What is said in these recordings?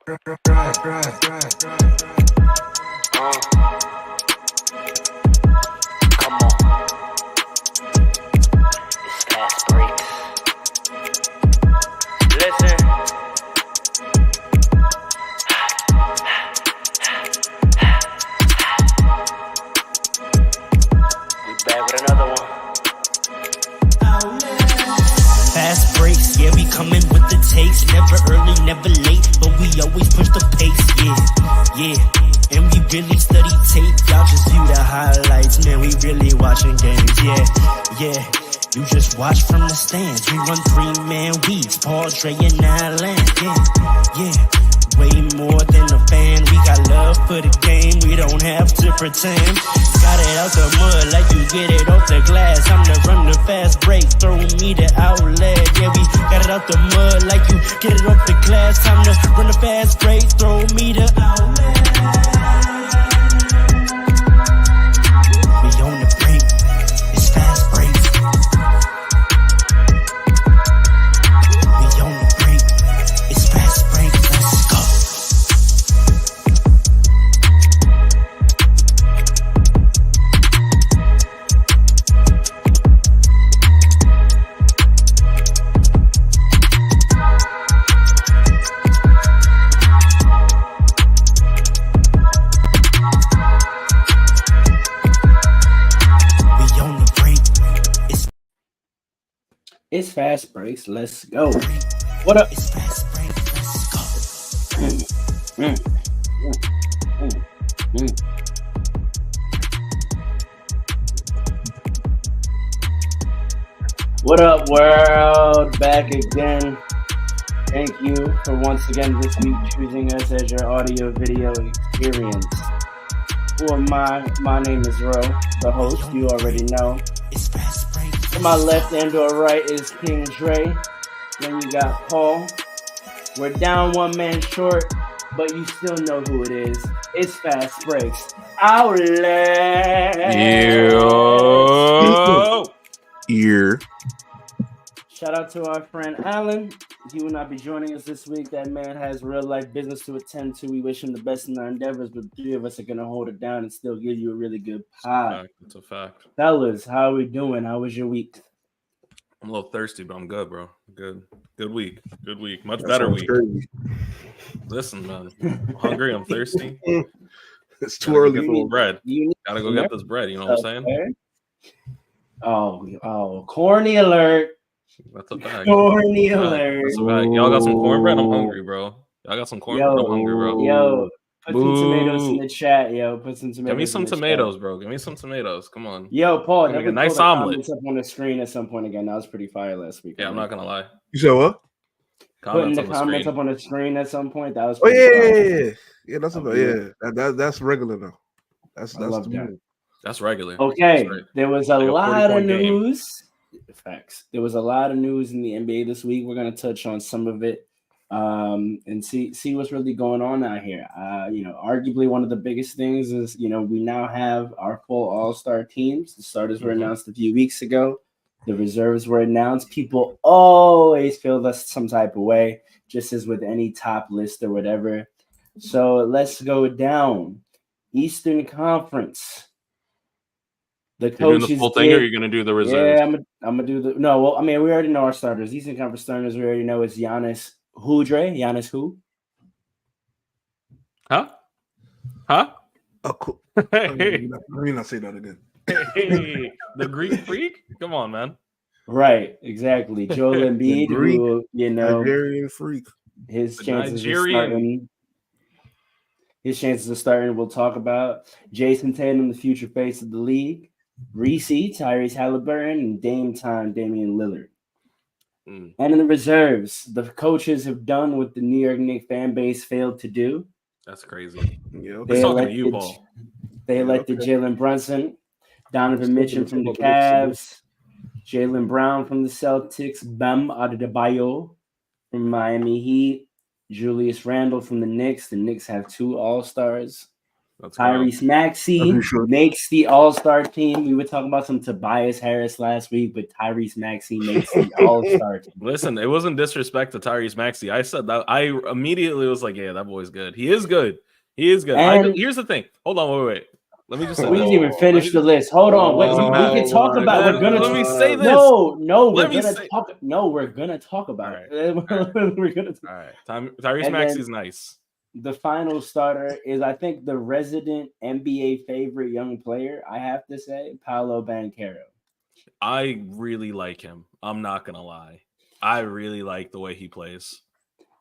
Come on. It's fast breaks. Listen. We back with another one. Fast breaks, yeah, we coming with the takes. Never early, never late, but we always push the pace, yeah. And we really study tape, y'all just view the highlights. Man, we really watching games, yeah. You just watch from the stands. We run 3-man weeks, Paul, Dre, and Allen, yeah. Way more than a fan. We got love for the game, we don't have to pretend. Got it out the mud like you get it off the glass. I'm the run the fast break, throw me the outlet. Yeah, we got it out the mud like you get it off the glass. Time to run the fast break, throw me the outlet. We on the break, it's fast breaks. We on the break, it's fast break. Let's go. It's fast breaks. Let's go. What up? It's fast break. Let's go. What up, world? Back again. Thank you for once again this week choosing us as your audio video experience. Who am I? My name is Ro, the host. You already know. It's fast break. To my left and to right is King Dre. Then you got Paul. We're down one man short, but you still know who it is. It's Fast Breaks. Outlet. Ear. Shout out to our friend Alan. He will not be joining us this week. That man has real life business to attend to. We wish him the best in our endeavors, but the three of us are going to hold it down and still give you a really good pod. It's a fact. Fellas, how are we doing? How was your week? I'm a little thirsty, but I'm good, bro. Good week. Good week. Much better week. Crazy. Listen, man. I'm hungry. I'm thirsty. It's too early Get for this bread. Gotta go get this bread. You know what I'm saying? Oh, corny alert. That's a fact. Corny alert. That's a fact. Y'all got some cornbread? I'm hungry, bro. Y'all got some cornbread? I'm hungry, bro. Yo, put some tomatoes in the chat, yo. Put some tomatoes. Give me some tomatoes, bro. Give me some tomatoes. Come on. Yo, Paul, Give me a nice omelet. Up on the screen at some point again. That was pretty fire last week. Yeah, I'm not gonna lie. You said what? Putting the comments up on the screen at some point. That was. Oh yeah. That's about that's regular now. That's that. That's regular. Okay, there was a lot of news. Facts. There was a lot of news in the NBA this week. We're gonna touch on some of it, and see what's really going on out here. Arguably one of the biggest things is we now have our full All-Star teams. The starters were announced a few weeks ago. The reserves were announced. People always feel that's some type of way, just as with any top list or whatever. So let's go down. Eastern Conference. The coaches doing the full thing, or you're gonna do the reserves? Yeah, I'm gonna do the no. Well, I mean, we already know our starters. Eastern Conference starters, we already know it's Giannis. Who, Dre? Giannis who? Huh? Oh, cool. Let me not say that again. Hey, the Greek freak? Come on, man. Right, exactly. Joel Embiid, who Nigerian freak. His chances of starting. We'll talk about Jason Tatum, the future face of the league. Reese, Tyrese Halliburton, and Damian Lillard. And in the reserves, the coaches have done what the New York Knicks fan base failed to do. That's crazy. Yeah, they elected Jalen Brunson, Donovan Mitchell from the Cavs, Jaylen Brown from the Celtics, Bam Adebayo from Miami Heat, Julius Randle from the Knicks. The Knicks have 2 All-Stars. Let's go. Tyrese Maxey makes the All-Star team. We were talking about some Tobias Harris last week, but Tyrese Maxey makes the All-Star team. Listen, it wasn't disrespect to Tyrese Maxey. I said that. I immediately was like, yeah, that boy's good. He is good. He is good. Here's the thing. Hold on, wait. Let me just say we didn't even finish the list. Hold on. Wait, we can talk about. We're gonna. Let me say this. No, we're gonna talk. No, we're gonna talk about it. We're gonna. All right. Tyrese Maxey's nice. The final starter is, I think, the resident NBA favorite young player. I have to say, Paolo Banchero. I really like him. I'm not gonna lie. I really like the way he plays.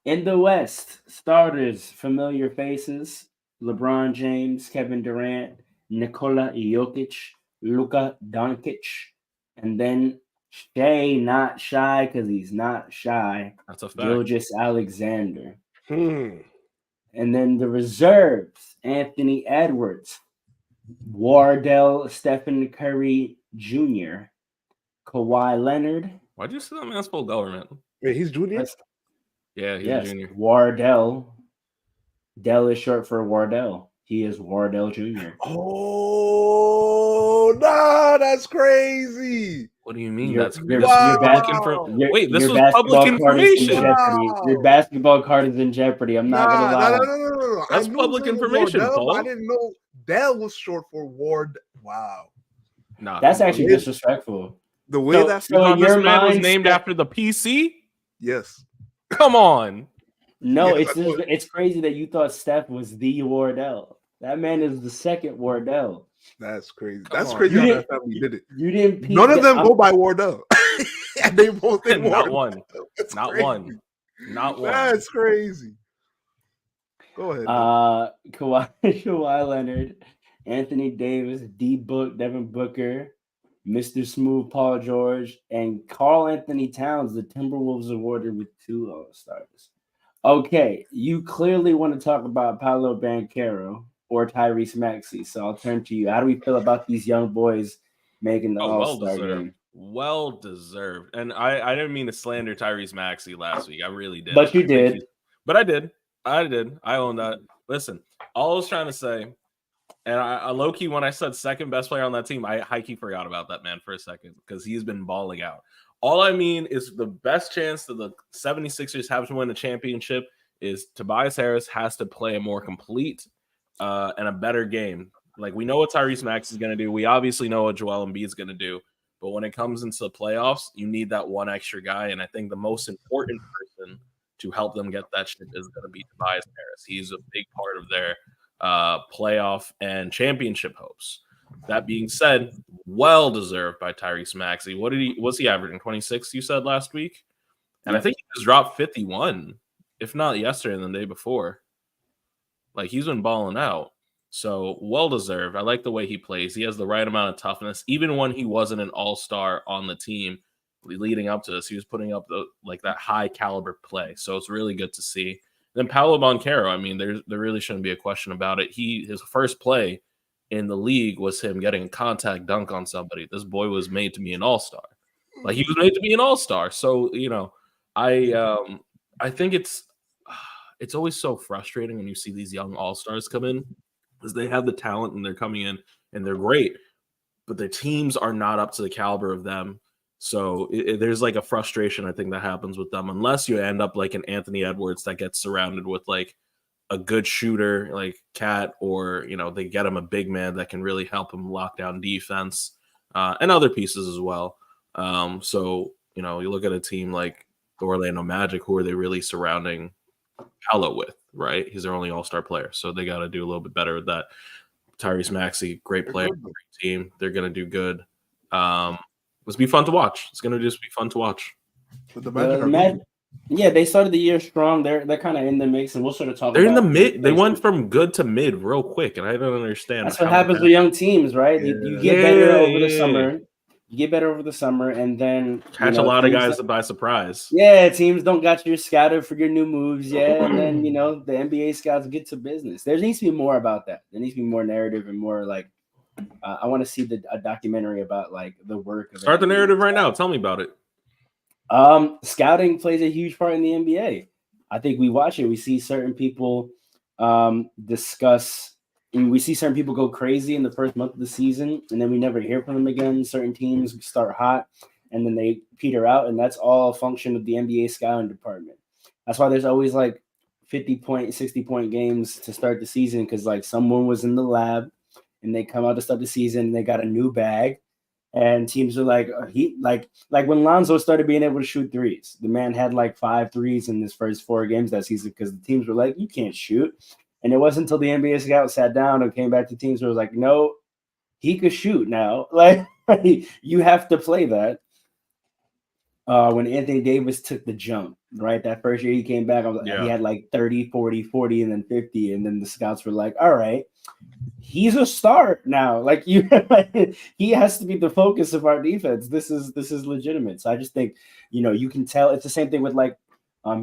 In the West, starters, familiar faces: LeBron James, Kevin Durant, Nikola Jokic, Luka Doncic, and then Shea, not shy because he's not shy. That's a fact. Gilgeous Alexander. And then the reserves: Anthony Edwards, Wardell Stephen Curry Jr., Kawhi Leonard. Why'd you say that man's full government? Wait, he's junior? Yeah, he's junior. Wardell. Dell is short for Wardell. He is Wardell Jr. Oh, no, that's crazy. What do you mean? Wait, this your was public information. Your basketball card is in jeopardy. I'm not gonna lie. No. That's public information, Paul. I didn't know Dell was short for Ward. Wow. Nah, that's actually disrespectful. The way this man was named after the PC? Yes. Come on. No, it's crazy that you thought Steph was the Wardell. That man is the second Wardell. That's crazy. That's crazy how that family did it. You didn't. None of them go by Wardell. And they both did Not Wardell. one. Not one. That's crazy. Go ahead. Kawhi Leonard, Anthony Davis, Devin Booker, Mr. Smooth Paul George, and Karl Anthony Towns. The Timberwolves awarded with 2 All-Stars. Okay, you clearly want to talk about Paolo Banchero or Tyrese Maxey, so I'll turn to you. How do we feel about these young boys making the All-Star game? Well deserved. And I didn't mean to slander Tyrese Maxey last week. I really did. But you did. But I did. I own that. Listen, all I was trying to say, and I low-key, when I said second best player on that team, I high-key forgot about that man for a second because he's been balling out. All I mean is the best chance that the 76ers have to win the championship is Tobias Harris has to play a more complete and a better game. Like, we know what Tyrese Maxey is going to do. We obviously know what Joel Embiid is going to do. But when it comes into the playoffs, you need that one extra guy. And I think the most important person to help them get that shit is going to be Tobias Harris. He's a big part of their playoff and championship hopes. That being said, well deserved by Tyrese Maxey. Was he averaging 26, you said last week? And I think he just dropped 51, if not yesterday and the day before. Like, he's been balling out. So, well deserved. I like the way he plays. He has the right amount of toughness. Even when he wasn't an all-star on the team leading up to this, he was putting up that high caliber play. So it's really good to see. Then Paolo Banchero, I mean, there really shouldn't be a question about it. His first play in the league was him getting a contact dunk on somebody. This boy was made to be an all-star. Like, he was made to be an all-star. So, I think it's always so frustrating when you see these young all-stars come in, because they have the talent and they're coming in and they're great, but their teams are not up to the caliber of them. So there's like a frustration, I think, that happens with them, unless you end up like an Anthony Edwards that gets surrounded with like a good shooter like Cat, or, they get him a big man that can really help him lock down defense and other pieces as well. So, you look at a team like the Orlando Magic, who are they really surrounding Paolo with, right? He's their only all-star player, so they got to do a little bit better with that. Tyrese Maxey, great player, great team. They're going to do good. It's be fun to watch. It's going to just be fun to watch. But the Magic they started the year strong. They're kind of in the mix, and we'll sort of talk. They're in the mid. They went from good to mid real quick, and I don't understand. That's what happens with young teams, right? Yeah. You get better over the summer. You get better over the summer, and then catch a lot of guys by surprise. Yeah, teams don't got you scouted for your new moves yet, and then the NBA scouts get to business. There needs to be more about that. There needs to be more narrative and more like. I want to see a documentary about like the work. Start the narrative right now. Tell me about it. Scouting plays a huge part in the NBA. I think we watch it. We see certain people discuss And we see certain people go crazy in the first month of the season, and then we never hear from them again. Certain teams start hot, and then they peter out, and that's all a function of the NBA scouting department. That's why there's always like 50-point, 60-point games to start the season because like someone was in the lab, and they come out to start the season, and they got a new bag, and teams are like like when Lonzo started being able to shoot threes. The man had like 5 threes in his first 4 games that season because the teams were like, you can't shoot. And it wasn't until the NBA scout sat down and came back to teams where it was like, no, he could shoot now. Like, you have to play that. When Anthony Davis took the jump, right? That first year he came back, he had like 30, 40, 40, and then 50. And then the scouts were like, all right, he's a star now. Like he has to be the focus of our defense. This is legitimate. So I just think, you can tell it's the same thing with like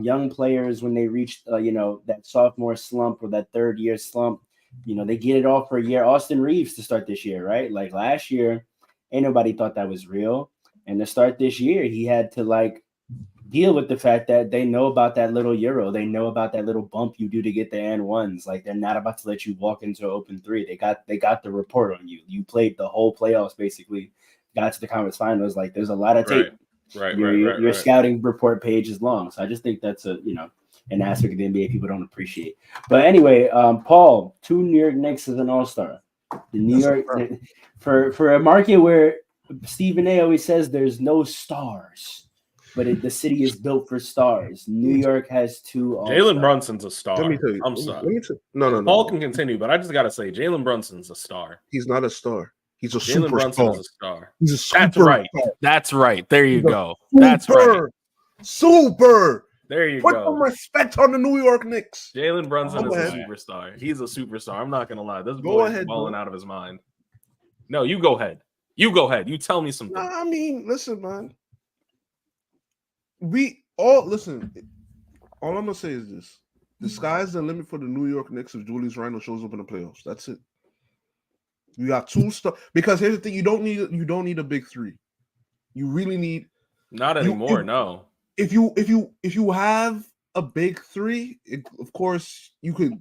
young players when they reach, that sophomore slump or that third year slump, they get it all for a year. Austin Reeves to start this year, right? Like last year, ain't nobody thought that was real. And to start this year, he had to like deal with the fact that they know about that little euro. They know about that little bump you do to get the and ones. Like they're not about to let you walk into an open 3. They got the report on you. You played the whole playoffs, basically, got to the conference finals. Like there's a lot of tape. Your scouting report page is long. So I just think that's an aspect of the NBA people don't appreciate. But anyway, Paul, 2 New York Knicks as an all-star. The New York for a market where Stephen A always says there's no stars, but the city is built for stars. New York has 2 all-stars. Jalen Brunson's a star. Let me tell you. I'm sorry. No. Paul can continue, but I just gotta say, Jalen Brunson's a star. He's not a star. He's a Jalen Brunson superstar. is a star. He's a super That's right. star. That's right. There you go. That's right. Super. There you Put go. some respect on the New York Knicks. Jalen Brunson Go is ahead. a superstar. He's a superstar. I'm not gonna lie. This Go boy ahead, is balling bro. out of his mind. No, you go ahead. You go ahead. You tell me something. Nah, I mean, listen, man. Listen. All I'm gonna say is this: the sky's the limit for the New York Knicks if Julius Randle shows up in the playoffs. That's it. You got 2 stars. Because here's the thing: you don't need a big 3. You really need. Not anymore. No. If you have a big 3, of course you could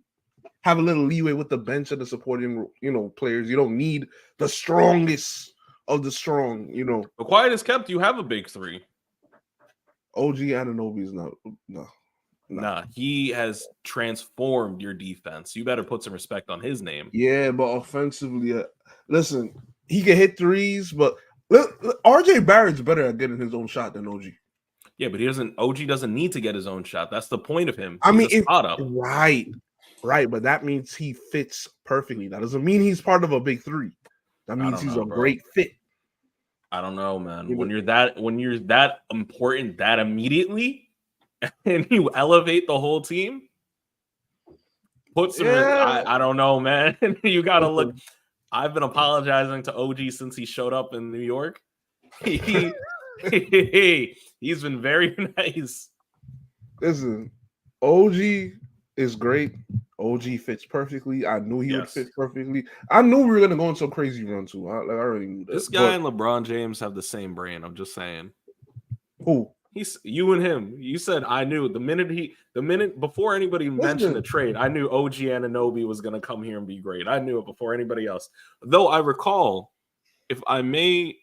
have a little leeway with the bench and the supporting players. You don't need the strongest of the strong. But quiet as kept, you have a big 3. OG Anunoby is not. No. Nah, he has transformed your defense. You better put some respect on his name. Yeah, but offensively, listen, he can hit threes, but RJ Barrett's better at getting his own shot than OG. Yeah, but OG doesn't need to get his own shot. That's the point of him. I mean, spot up. Right, but that means he fits perfectly. That doesn't mean he's part of a big 3. That means he's a great fit. I don't know, man. When you're that important that immediately, and you elevate the whole team, put some. Yeah. I don't know, man. You gotta look. I've been apologizing to OG since he showed up in New York. He's been very nice. Listen, OG is great. OG fits perfectly. I knew he would fit perfectly. I knew we were gonna go on some crazy run too. I already knew that. This guy and LeBron James have the same brain. I'm just saying. Who? You and him. You said I knew the minute before anybody mentioned the trade, I knew OG Anunoby was gonna come here and be great. I knew it before anybody else. Though I recall, if I may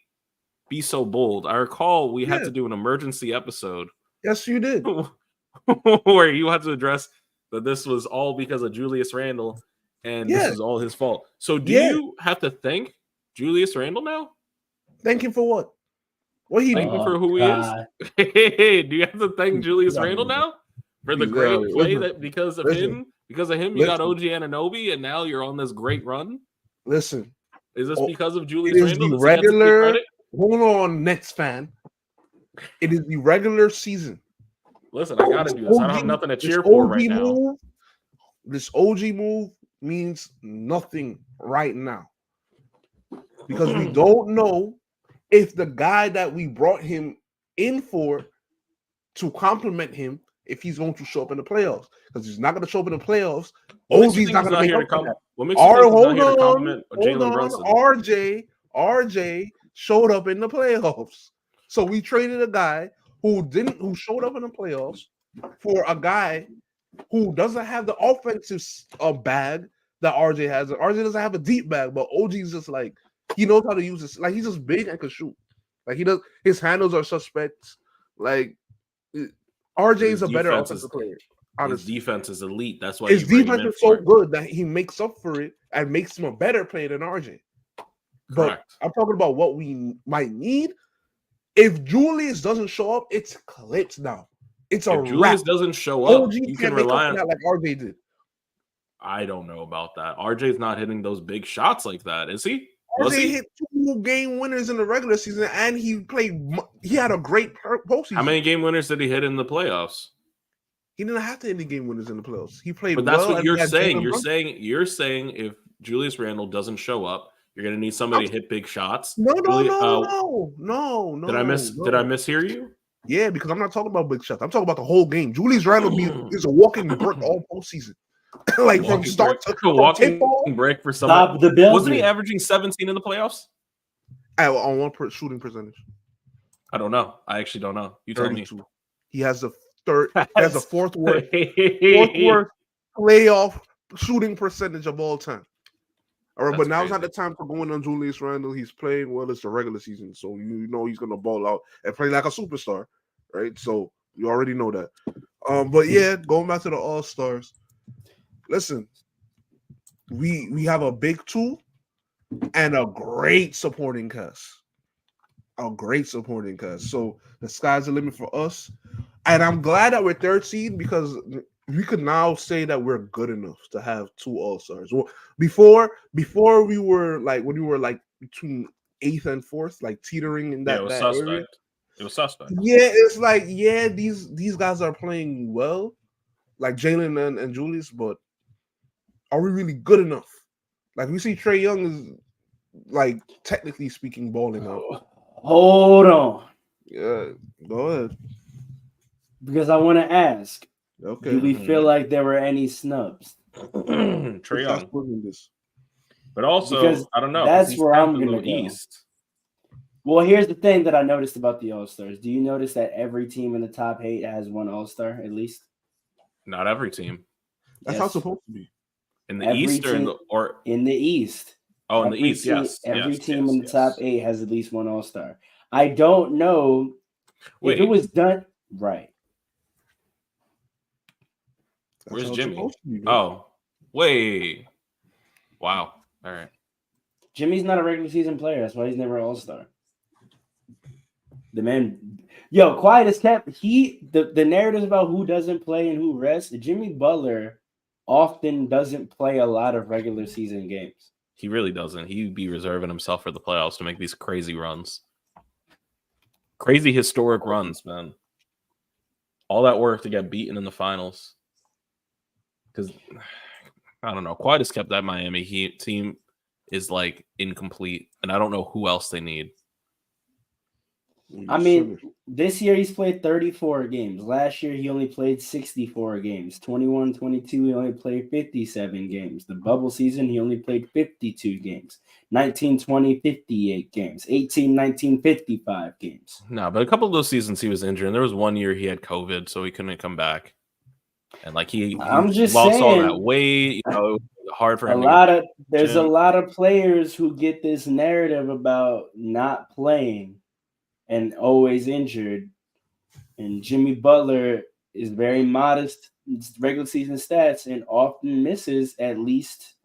be so bold, I recall we had to do an emergency episode. Yes, you did. Where you had to address that this was all because of Julius Randle and this is all his fault. So do you have to thank Julius Randle now? Thank him for what? What he thank him for who he is? Hey, do you have to thank Julius Randle now for the great play that because of him you got OG Anunoby and now you're on this great run? Listen, is this because of Julius Randle? The regular, hold on, Nets fan. It is the regular season. Listen, I gotta do this. I don't have nothing to cheer for right now. This OG move means nothing right now because we don't know if the guy that we brought him in for to complement him, if he's going to show up in the playoffs, because he's not going to show up in the playoffs. OG's not going to make up for that. What makes you think he's not here to compliment Jalen Brunson? RJ showed up in the playoffs, so we traded a guy who showed up in the playoffs for a guy who doesn't have the offensive bag that RJ has. RJ doesn't have a deep bag, but OG's just like he knows how to use this. Like he's just big and can shoot. Like he does. His handles are suspect. Like RJ is a better offensive player. Honestly, his defense is elite. That's why his you bring him defense in is so for it. good that he makes up for it and makes him a better player than RJ. But Correct. I'm talking about what we might need. If Julius doesn't show up, it's clips now. It's a If wrap. Julius doesn't show up, OG you can't can make rely up for on. that like RJ did. I don't know about that. RJ's not hitting those big shots like that, is he? Was RJ he? hit 2 game winners in the regular season, and he had a great postseason. How many game winners did he hit in the playoffs? He didn't have to hit any game winners in the playoffs. He played But that's well. what and you're he had saying. Jalen You're Brunson. saying if Julius Randle doesn't show up, you're going to need somebody to hit big shots. No. Did I mishear you? Yeah, because I'm not talking about big shots. I'm talking about the whole game. Julius Randle is a walking brick all postseason. Like from start to walking tip-off, break for Stop someone. the building. Wasn't he averaging 17 in the playoffs? on one shooting percentage. I don't know. I actually don't know. You tell me. 32. He has the third. He has the fourth worst playoff shooting percentage of all time. All right, That's but now's not crazy. the time for going on Julius Randle. He's playing well. It's the regular season, so you know he's gonna ball out and play like a superstar, right? So you already know that. But yeah, going back to the All Stars. Listen, we have a big 2 and a great supporting cast. A great supporting cast. So the sky's the limit for us. And I'm glad that we're 3rd seed because we could now say that we're good enough to have 2 All-Stars. Well, before we were like when we were like between 8th and 4th, like teetering in that, it was that suspect. area. It was suspect. Yeah, it's like, yeah, these guys are playing well, like Jalen and Julius, but are we really good enough? Like we see Trae Young is like technically speaking balling out. Hold on, Yeah, go ahead. because I want to ask: Okay. do we feel like there were any snubs? Trae Stop Young. putting this. But also, Because I don't know. that's he's where 10th I'm in gonna the go. East. Well, here's the thing that I noticed about the All-Stars. Do you notice that every team in the top 8 has 1 All-Star at least? Not every team. That's how it's supposed to be. In the Every East or in team- the or In the East. in the Every East, team- yes. Every yes, team yes, in the yes. top 8 has at least 1 All-Star. I don't know Wait, if it was done right. That's where's how it's Jimmy? supposed to be, bro. Oh, wait. Wow. All right. Jimmy's not a regular season player. That's why he's never an All-Star. The man, quiet as kept. The narratives about who doesn't play and who rests. Jimmy Butler often doesn't play a lot of regular season games. He really doesn't. He'd be reserving himself for the playoffs to make these crazy runs. Crazy historic runs, man. All that work to get beaten in the finals. Because, I don't know. Quiet as kept, that Miami Heat team is like incomplete. And I don't know who else they need. I mean, this year he's played 34 games. Last year he only played 64 games. 21-22 he only played 57 games. The bubble season he only played 52 games. 19-20 58 games. 18-19 55 games. No, but a couple of those seasons he was injured. And there was one year he had COVID, so he couldn't come back. And like he I'm just lost all saying, that weight. It was hard for him. There's a lot of players who get this narrative about not playing and always injured. And Jimmy Butler is very modest regular season stats and often misses at least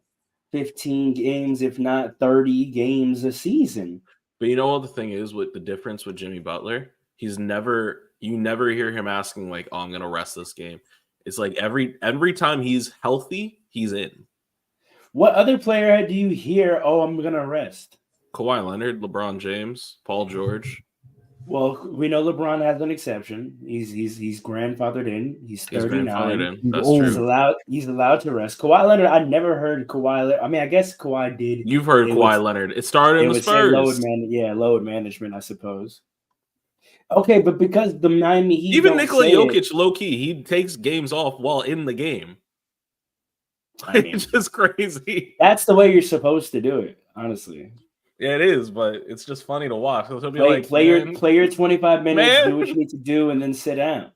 15 games, if not 30 games a season. But you know what the thing is with the difference with Jimmy Butler? You never hear him asking like, "Oh, I'm gonna rest this game." It's like every time he's healthy, he's in. What other player do you hear, "Oh, I'm gonna rest"? Kawhi Leonard, LeBron James, Paul George. Well, we know LeBron has an exception. He's grandfathered in. He's 39. He's allowed to rest. Kawhi Leonard, I never heard Kawhi. I mean, I guess Kawhi did. You've heard Kawhi Leonard. It started in the Spurs. Load management, I suppose. Okay, but because the Miami Heat Even Nikola Jokic, low key, he takes games off while in the game. I mean, it's just crazy. That's the way you're supposed to do it, honestly. Yeah, it is, but it's just funny to watch. He'll be play your 25 minutes, do what you need to do, and then sit down.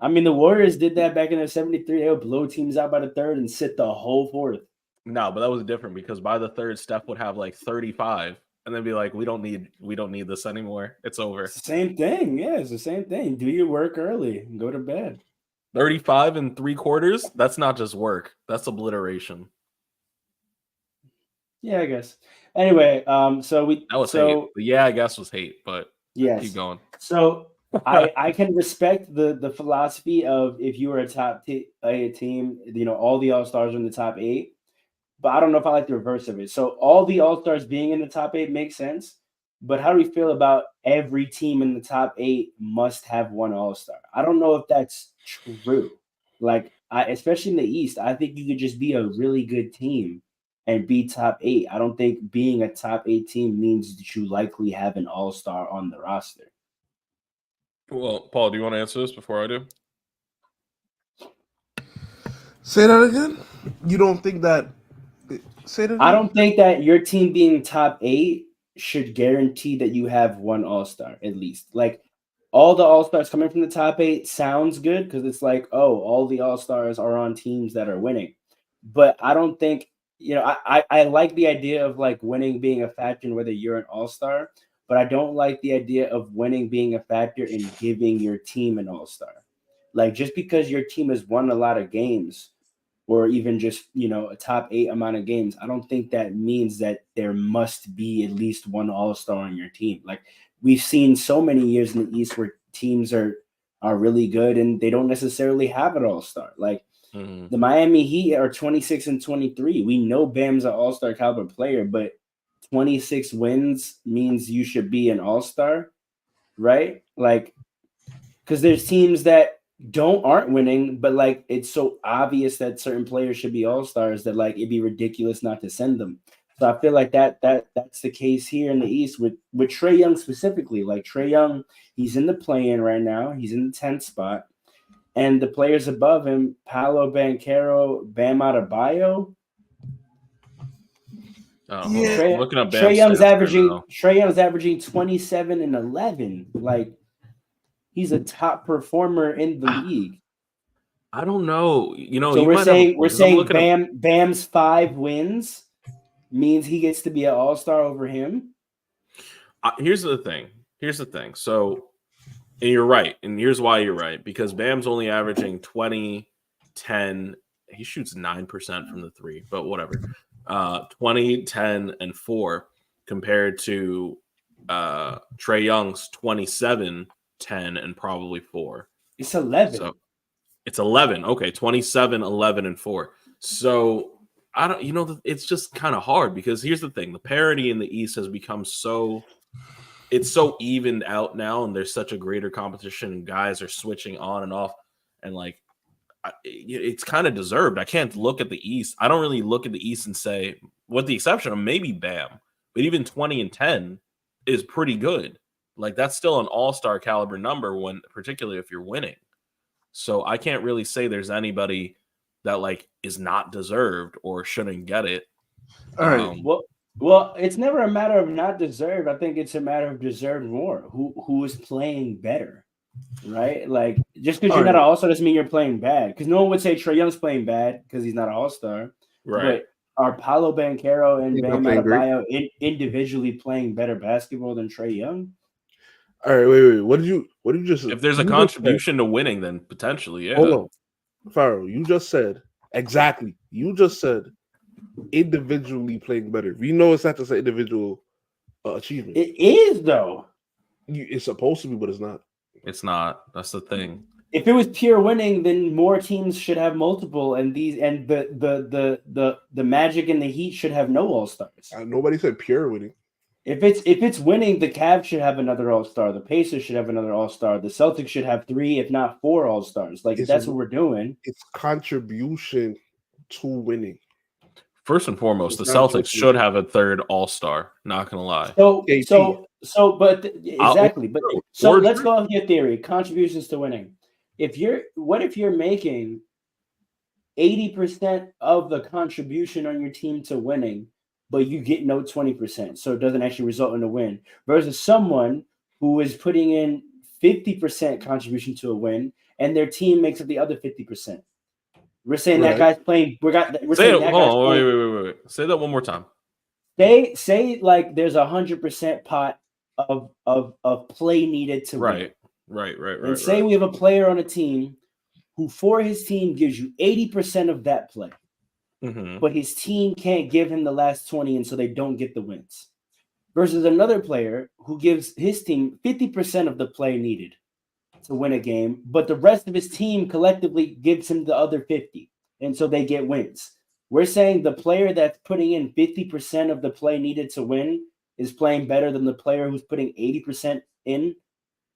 I mean, the Warriors did that back in the 73. They would blow teams out by the third and sit the whole fourth. No, but that was different because by the third, Steph would have like 35 and then be like, we don't need this anymore. It's over. It's the same thing. Yeah, it's the same thing. Do your work early and go to bed. 35 and 3/4, that's not just work. That's obliteration. Yeah, I guess. Anyway, so we That was so hate. Yeah, I guess was hate, but yes. keep going. So I can respect the philosophy of if you were a top a team, all the All-Stars are in the top 8, but I don't know if I like the reverse of it. So all the All-Stars being in the top 8 makes sense, but how do we feel about every team in the top 8 must have one All-Star? I don't know if that's true. Like, especially in the East, I think you could just be a really good team and be top 8. I don't think being a top 8 team means that you likely have an All-Star on the roster. Well, Paul, do you want to answer this before I do? Say that again. You don't think that? Say that again? I don't think that your team being top 8 should guarantee that you have one All-Star at least. Like, all the All-Stars coming from the top 8 sounds good because it's like, oh, all the All-Stars are on teams that are winning. But I don't think, I like the idea of like winning being a factor in whether you're an All-Star, but I don't like the idea of winning being a factor in giving your team an All-Star. Like, just because your team has won a lot of games or even just, a top 8 amount of games, I don't think that means that there must be at least one All-Star on your team. Like, we've seen so many years in the East where teams are really good and they don't necessarily have an All-Star. Like, the Miami Heat are 26 and 23. We know Bam's an All-Star caliber player, but 26 wins means you should be an All-Star, right? Like, because there's teams that aren't winning, but like it's so obvious that certain players should be All-Stars that like it'd be ridiculous not to send them. So I feel like that's the case here in the East with Trae Young specifically. Like, Trae Young, he's in the play-in right now. He's in the 10th spot. And the players above him, Paolo Banchero, Bam Adebayo. I'm looking up Trae Young's averaging 27 and 11. Like, he's a top performer in the league. I don't know. So we're saying Bam's 5 wins means he gets to be an All-Star over him. Here's the thing. So, and you're right. And here's why you're right. Because Bam's only averaging 20, 10. He shoots 9% from the 3, but whatever. 20, 10, and 4 compared to Trae Young's 27, 10, and probably 4. It's 11. So it's 11. Okay, 27, 11, and 4. So I don't, it's just kind of hard because here's the thing. The parity in the East has become it's so evened out now, and there's such a greater competition, and guys are switching on and off, and like it's kind of deserved. I can't look at the East. I don't really look at the East and say, with the exception of maybe Bam, but even 20 and 10 is pretty good. Like, that's still an All-Star caliber number particularly if you're winning. So I can't really say there's anybody that like is not deserved or shouldn't get it. All right. Well, it's never a matter of not deserved. I think it's a matter of deserved more. Who is playing better, right? Like, just because you're not an All-Star doesn't mean you're playing bad. Because no one would say Trae Young's playing bad because he's not an All-Star. Right. But are Paolo Banchero and Bam Adebayo individually playing better basketball than Trae Young? All right, wait. What did you just? If there's a contribution to winning, then potentially, yeah. Hold on, Farrell. You just said exactly. You just said individually playing better. We know it's not just an individual achievement. It is though. It's supposed to be, but it's not. It's not. That's the thing. If it was pure winning, then more teams should have multiple, and the Magic and the Heat should have no All-Stars. Nobody said pure winning. If it's winning, the Cavs should have another All-Star. The Pacers should have another All-Star. The Celtics should have 3, if not 4 All-Stars. Like, that's what we're doing. It's contribution to winning. First and foremost, the Celtics should have a third All-Star. Not gonna lie. Let's go off your theory. Contributions to winning. If you're making 80% of the contribution on your team to winning, but you get no 20%, so it doesn't actually result in a win, versus someone who is putting in 50% contribution to a win, and their team makes up the other 50%, We're saying Right. that guy's playing. We're Say saying it. that Hold guy's on. playing. Wait. Say that one more time. Say like there's 100% pot of play needed to win. Right. And say we have a player on a team who for his team gives you 80% of that play. Mm-hmm. But his team can't give him the last 20, and so they don't get the wins. Versus another player who gives his team 50% of the play needed to win a game, but the rest of his team collectively gives him the other 50, and so they get wins. We're saying the player that's putting in 50% of the play needed to win is playing better than the player who's putting 80% in,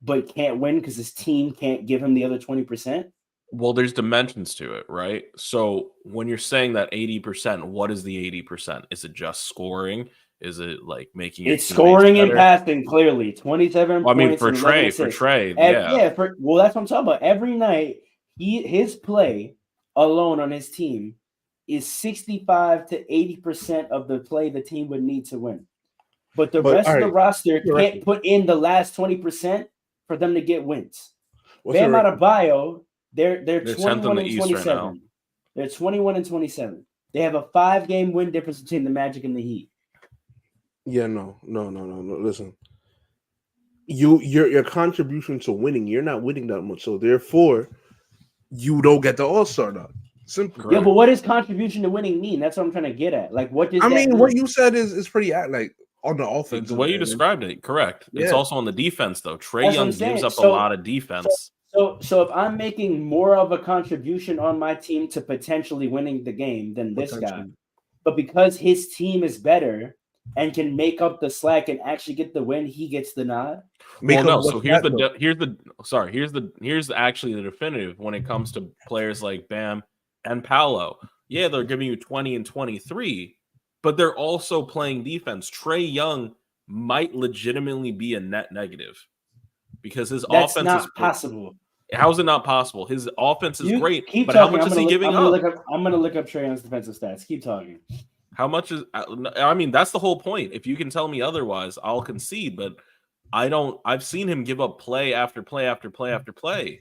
but can't win because his team can't give him the other 20%. Well, there's dimensions to it, right? So when you're saying that 80%, what is the 80%? Is it just scoring? Is it like making your It's teammates scoring and better? passing clearly. 27 Well, I mean, points for and 11 Trey, assists. yeah. Well, that's what I'm talking about. Every night, his play alone on his team is 65 to 80% of the play the team would need to win. But the rest all of the right, roster your can't record. put in the last 20% for them to get wins. What's your Bam record? Adebayo, they're 10th in 21 the and East right 27. now. They're 21 and 27. They have a 5-game win difference between the Magic and the Heat. Yeah, no. Listen, your contribution to winning, you're not winning that much, so therefore, you don't get the All-Star nod. Simple. Correct. Yeah, but what does contribution to winning mean? That's what I'm trying to get at. Like, what does I that mean, mean? what you said is pretty like on the The offense. way you described it, correct. It's Yeah. also on the defense, though. Trey That's what Young I'm saying. gives up a So- lot of defense. So if I'm making more of a contribution on my team to potentially winning the game than this guy, Potentially. but because his team is better and can make up the slack and actually get the win, he gets the nod. Make Well, up no. So what's here's that, here's actually the definitive when it comes to players like Bam and Paolo. Yeah, they're giving you 20 and 23, but they're also playing defense. Trey Young might legitimately be a net negative because his That's offense not is possible. How is it not possible? His offense is You great, keep but talking. how much is he giving I'm up? gonna look up Trae Young's defensive stats. Keep talking. How much is? I mean, that's the whole point. If you can tell me otherwise, I'll concede. But I don't. I've seen him give up play after play after play after play.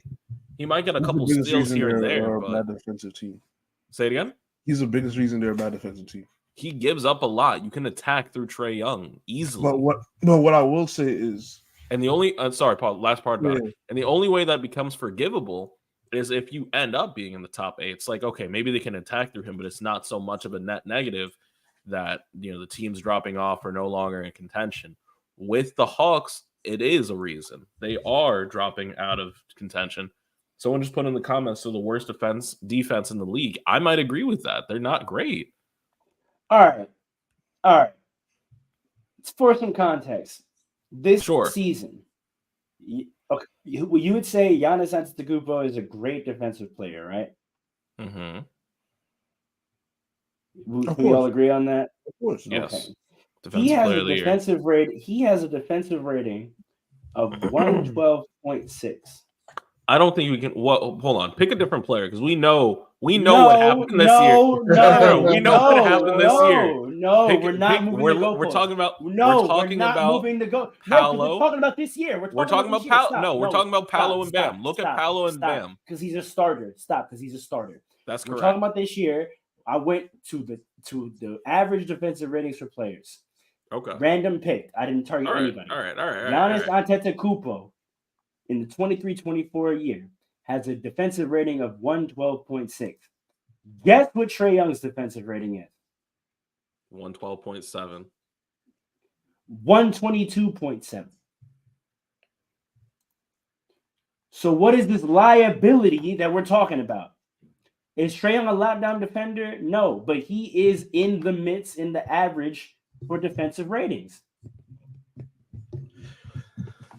He might get a He's the couple biggest steals reason here and they're there, a but bad defensive team. say it again. He's the biggest reason they're a bad defensive team. He gives up a lot. You can attack through Trey Young easily. But what I will say is, And the only sorry, Paul, last part about Yeah. it. And the only way that becomes forgivable is if you end up being in the top 8. It's like, okay, maybe they can attack through him, but it's not so much of a net negative that the team's dropping off or no longer in contention. With the Hawks, it is a reason. They are dropping out of contention. Someone just put in the comments, so the worst defense in the league. I might agree with that. They're not great. All right. For some context, this Sure. season, you would say Giannis Antetokounmpo is a great defensive player, right? Mm-hmm. Of We all course. agree on that. of course, Yes. Okay. Defensive He has player a of the year. defensive rate. He has a defensive rating of 112.6. I don't think we can. Hold on. Pick a different player because we know what happened this year. No, we know what happened this year. No, Pick- we're not pick- moving we're, the goalpost. we're talking about. No, we're talking not about moving the goal. Paolo. We're talking about this year. We're talking about Paolo. No, we're talking about Paolo and Bam. Look at Paolo and Bam. Because he's a starter. Stop, because he's a starter. That's We're correct. talking about this year. I went to the average defensive ratings for players. Okay. Random pick. I didn't target All right. anybody. All right. Giannis Antetokounmpo in the 23-24 year has a defensive rating of 112.6. Guess what Trae Young's defensive rating is? 112.7. 122.7. So what is this liability that we're talking about? Is Trae Young a lockdown defender? No, but he is in the midst in the average for defensive ratings.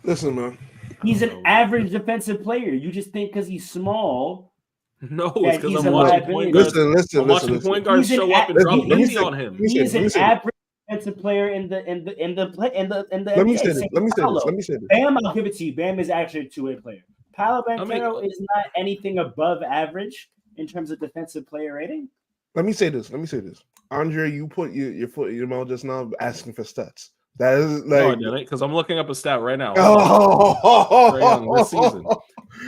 listen, man. He's an average defensive player. You just think because he's small. No, Yeah, it's because he's I'm a watching liability. point guards. Listen. I'm watching point guards He's an show up and drop let me 50 say- on him. He is an Listen. average defensive player in the Let me NBA. say this. Same Let me with say Paolo. this. Let me say this. Bam, I'll give it to you. Bam is actually a two-way player. Paolo I mean- Banchero is not anything above average in terms of defensive player rating. Let me say this. Andre, you put your foot in your mouth just now asking for stats. That is No, I like didn't, because I'm looking up a stat right now. oh, Trae Young this season.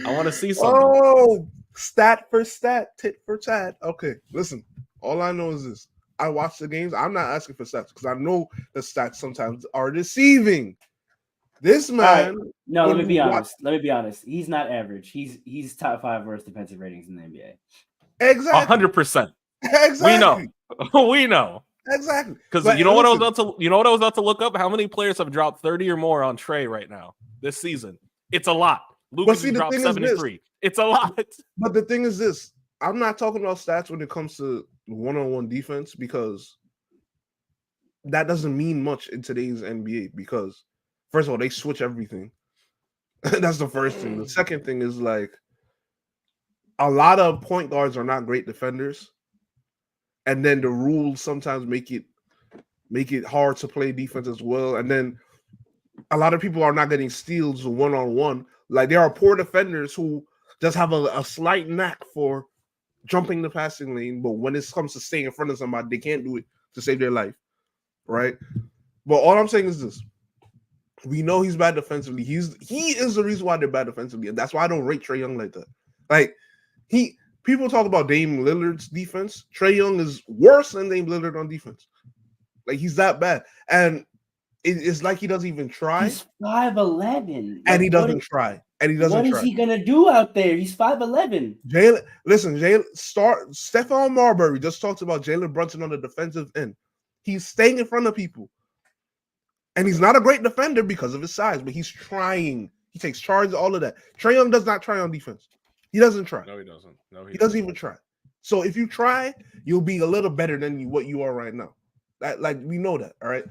I want to see something. oh, Stat for stat, tit for tat. Okay, listen. All I know is this. I watch the games. I'm not asking for stats because I know the stats sometimes are deceiving. This man, No, let when me you be watch- honest. Let me be honest. He's not average. He's top 5 worst defensive ratings in the NBA. Exactly. 100%. Exactly. We know. We know. Exactly. Because But you know what I was listen, about to, you know what I was about to look up? How many players have dropped 30 or more on Trey right now this season? It's a lot. Lucas see, has the dropped thing is this. 73. It's a lot. But the thing is this. I'm not talking about stats when it comes to one-on-one defense because that doesn't mean much in today's NBA because first of all, they switch everything. That's the first thing. The second thing is like a lot of point guards are not great defenders. And then the rules sometimes make it hard to play defense as well. And then a lot of people are not getting steals one-on-one. Like there are poor defenders who just have a slight knack for jumping the passing lane, but when it comes to staying in front of somebody, they can't do it to save their life, right? But all I'm saying is this: we know he's bad defensively. He is the reason why they're bad defensively, and that's why I don't rate Trae Young like that. Like people talk about Dame Lillard's defense. Trae Young is worse than Dame Lillard on defense. Like he's that bad, and it's like he doesn't even try. He's 5'11", and he doesn't try. And he doesn't What try. is he gonna do out there? He's 5'11". Stephon Marbury just talked about Jalen Brunson on the defensive end. He's staying in front of people. And he's not a great defender because of his size, but he's trying. He takes charge, all of that. Trae Young does not try on defense. He doesn't try. No, he doesn't. No, He doesn't even try. So if you try, you'll be a little better than what you are right now. Like we know that, all right?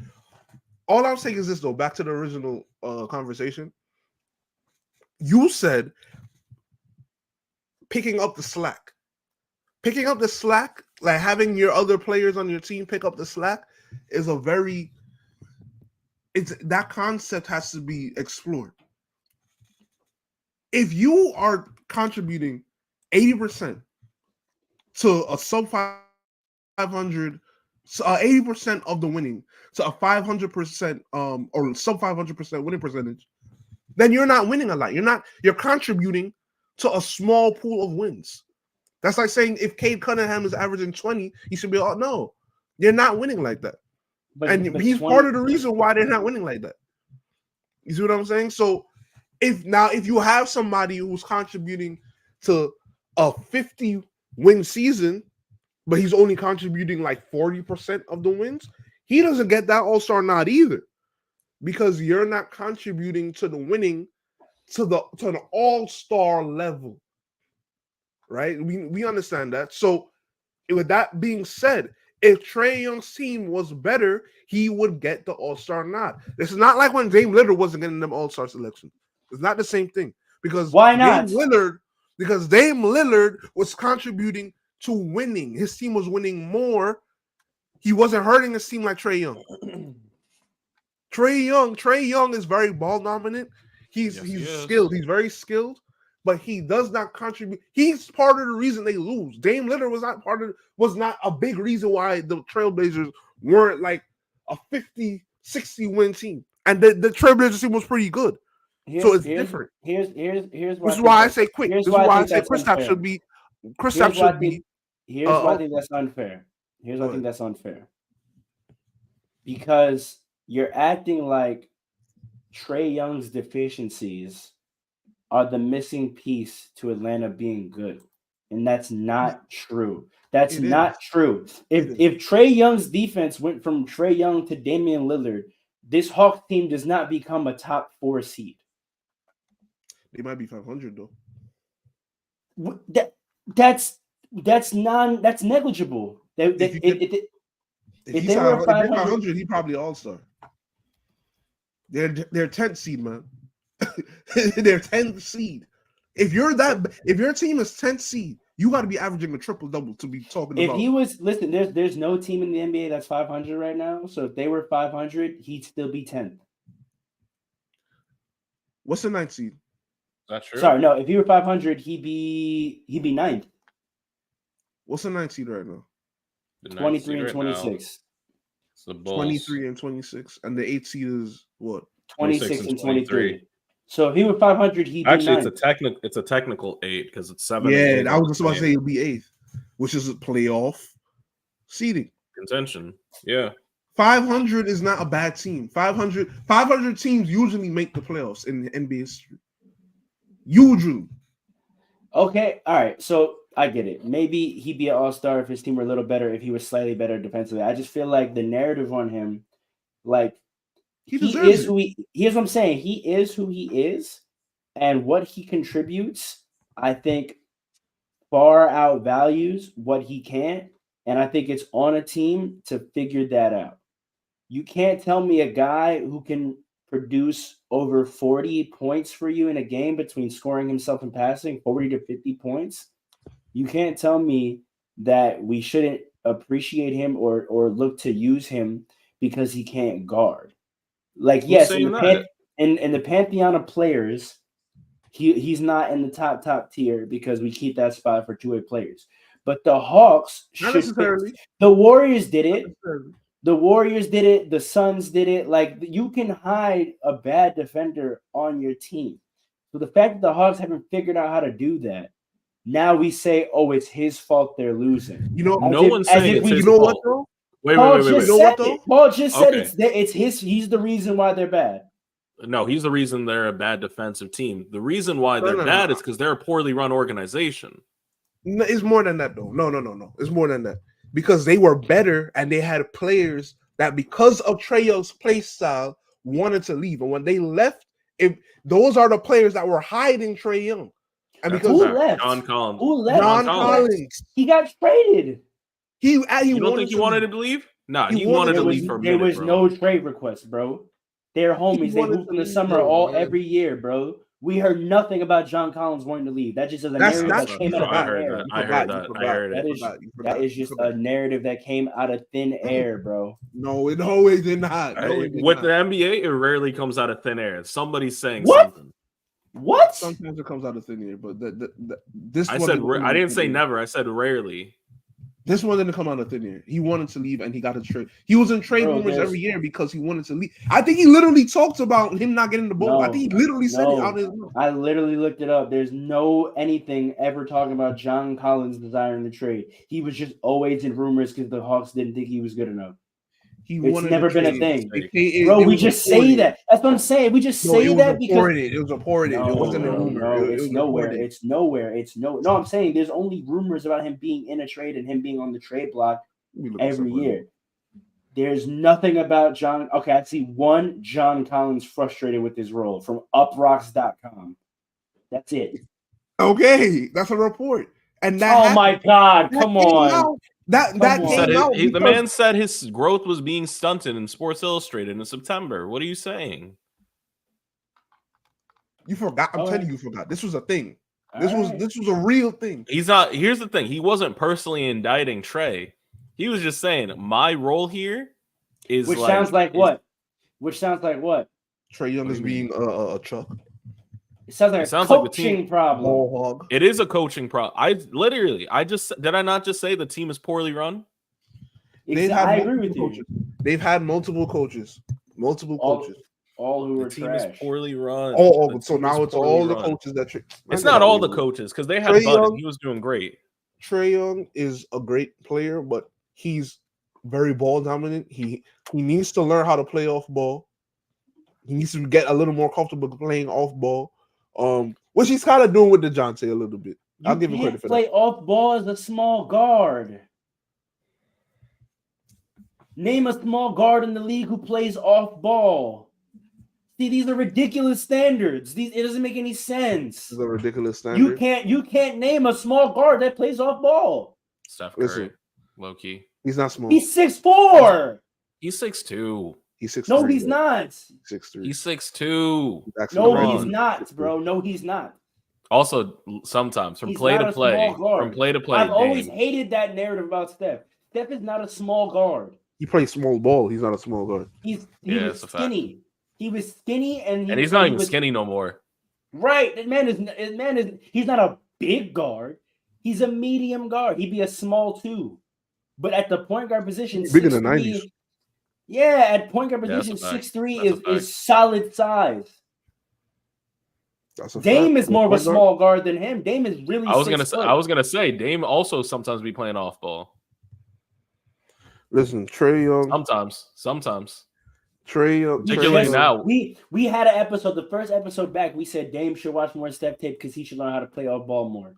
All I'm saying is this, though, back to the original conversation. You said picking up the slack. Picking up the slack, like having your other players on your team pick up the slack, is that concept has to be explored. If you are contributing 80% to a sub 500, 80% of the winning to a 500% or sub 500% winning percentage, then you're not winning a lot. You're contributing to a small pool of wins. That's like saying if Cade Cunningham is averaging 20, he should be no. You're not winning like that. But he's 20, part of the reason why they're not winning like that. You see what I'm saying? So if you have somebody who's contributing to a 50-win season, but he's only contributing like 40% of the wins, he doesn't get that all-star nod either. Because you're not contributing to the winning to the all-star level. Right? We understand that. So with that being said, if Trae Young's team was better, he would get the all-star nod. This is not like when Dame Lillard wasn't getting them all-star selection. It's not the same thing. Because why not? Because Dame Lillard was contributing to winning. His team was winning more. He wasn't hurting his team like Trae Young. Trae Young is very ball dominant. He's skilled. He's very skilled, but he does not contribute. He's part of the reason they lose. Dame Lillard was not a big reason why the Trailblazers weren't like a 50, 60 win team. And the Trailblazers team was pretty good. So it's different. Here's this is why I say quick. This is why I say Kristaps should be. Kristaps should be. Here's why I think that's unfair. Here's why I think that's unfair. Because you're acting like Trae Young's deficiencies are the missing piece to Atlanta being good. And that's not true. That's not true. If Trae Young's defense went from Trae Young to Damian Lillard, this Hawks team does not become a top 4 seed. They might be 500 though. That's negligible. If they were 500, he probably all-star. They're 10th seed, man. They're 10th seed. If your team is 10th seed, you got to be averaging a triple-double to be talking about. If he was, listen, there's no team in the NBA that's 500 right now. So if they were 500, he'd still be 10th. What's the 9th seed? That's true. Sorry, no. If he were 500, he'd be 9th. What's the 9th seed right now? 23 and 26. It's the Bulls. 23 and 26, and the 8th seed is what? 26 and 23. So if he was 500, he'd be Actually, ninth. it's a technical 8 because it's 7. Yeah, and 8 I on was the just about to same say it'll be 8th, which is a playoff seeding. contention. Yeah. 500 is not a bad team. 500 teams usually make the playoffs in NBA history. Usually. Okay, all right. So I get it. Maybe he'd be an all-star if his team were a little better, if he was slightly better defensively. I just feel like the narrative on him, like He he deserves is it. who he. Here's what I'm saying. He is who he is, and what he contributes, I think, far outvalues what he can't. And I think it's on a team to figure that out. You can't tell me a guy who can produce over 40 points for you in a game between scoring himself and passing 40 to 50 points. You can't tell me that we shouldn't appreciate him or look to use him because he can't guard. Like, Who's yes, saying that? in the pantheon of players, he's not in the top tier because we keep that spot for two-way players. But the Hawks Not should necessarily. the Warriors did Not it. necessarily. The Warriors did it. The Suns did it. Like, you can hide a bad defender on your team. So the fact that the Hawks haven't figured out how to do that, now we say, oh, it's his fault they're losing. You know, No one's saying it's his you know what fault. though? Wait. Paul just You know what, said though? it. Paul just said Okay. it's his. He's the reason why they're bad. No, he's the reason they're a bad defensive team. The reason why No, they're no, bad no. is because they're a poorly run organization. No, it's more than that though. No. It's more than that. Because they were better and they had players that, because of Trae Young's play style, wanted to leave. And when they left, if those are the players that were hiding Trae Young. And That's because Who a fact. left? John Collins. Who left? John Collins, He got traded. he You don't wanted think he to wanted leave. him to leave? No, He he wanted wanted to to leave for a There minute, was bro. no trade request, bro. They're homies. They wanted hoop to in the leave, summer bro, man. every year, bro. We heard nothing about John Collins wanting to leave. That's just a That's narrative not that came you out of forgot. thin air. You I forgot, heard you that. forgot, I heard you it. forgot, you forgot, That is you just forgot. a narrative that came out of thin air, bro. No, it always did not. No, it did With not. the NBA, it rarely comes out of thin air. Somebody's saying What? something. What? Sometimes it comes out of thin air, but this I one said didn't come out I of didn't thin say air. never. I said rarely. This one didn't come out of thin air. He wanted to leave and he got a trade. He was in trade Bro, rumors there's- every year because he wanted to leave. I think he literally talked about him not getting the ball. I think he literally said it out of his mouth. I literally looked it up. There's no anything ever talking about John Collins desiring the trade. He was just always in rumors because the Hawks didn't think he was good enough. He It's wanted never to been a trade. thing. Bro, It we was just say reported. that. That's what I'm saying. We just No, say it was that because reported. It was reported. no, It wasn't a bro, rumor. no, It it's was nowhere. reported. It's nowhere. It's no. No, I'm saying there's only rumors about him being in a trade and him being on the trade block Let me look this every up right year. There's nothing about John. Okay, I see one John Collins frustrated with his role from uprocks.com. That's it. now. Okay, that's a report. And that Oh happened. my God! That Come came on. out. That Come that on. Said came out the because man said his growth was being stunted in Sports Illustrated in September. What are you saying? you forgot. I'm All telling right. you forgot. This was a thing. All This right. was a real thing. He's not. Here's the thing. He wasn't personally indicting Trey. He was just saying my role here is Which sounds like is- what? Which sounds like what? Trae Young What is do you being a Chuck It sounds like It a sounds like the coaching team- problem. ball hog. It is a coaching problem. I just did I not just say the team is poorly run? They've had I agree with multiple you. coaches. They've had multiple coaches. Multiple coaches. All who The were team trash. is poorly run. Oh, The so team now is it's poorly all the run. coaches that. It's not all the coaches because they had Trae Bud and Young- he was doing great. Trae Young is a great player, but he's very ball dominant. He needs to learn how to play off ball. He needs to get a little more comfortable playing off ball. Which he's kind of doing with DeJounte a little bit. I'll give him credit for play that. off ball as a small guard. Name a small guard in the league who plays off ball. See, these are ridiculous standards. It doesn't make any sense. This is a ridiculous standard. You can't name a small guard that plays off ball. Steph Curry, Listen. low key. He's not small. He's 6'4". He's 6'2". He's 6'3". No, he's not. 6'3". He's 6'2". No, Come he's on. not, bro. No, he's not. Also, sometimes from He's play not to a play, small guard. from play to play. I've always game. hated that narrative about Steph. Steph is not a small guard. He plays small ball. He's not a small guard. He Yeah, was it's a fact. skinny. He was skinny, and And he's not even skinny no more. Right, that man is. He's not a big guard. He's a medium guard. He'd be a small 2, but at the point guard position, Bigger than 6'3" 90s. Yeah, at point guard Yeah, that's position, a fact. 6'3" That's a is solid size. That's a Dame fact. is more of a small guard than him. Dame is really. I was 6 foot. gonna say Dame also sometimes be playing off ball. Listen, Trae Young. Sometimes. Trae Young. Particularly now. We had an episode. The first episode back, we said Dame should watch more step tape because he should learn how to play off ball more.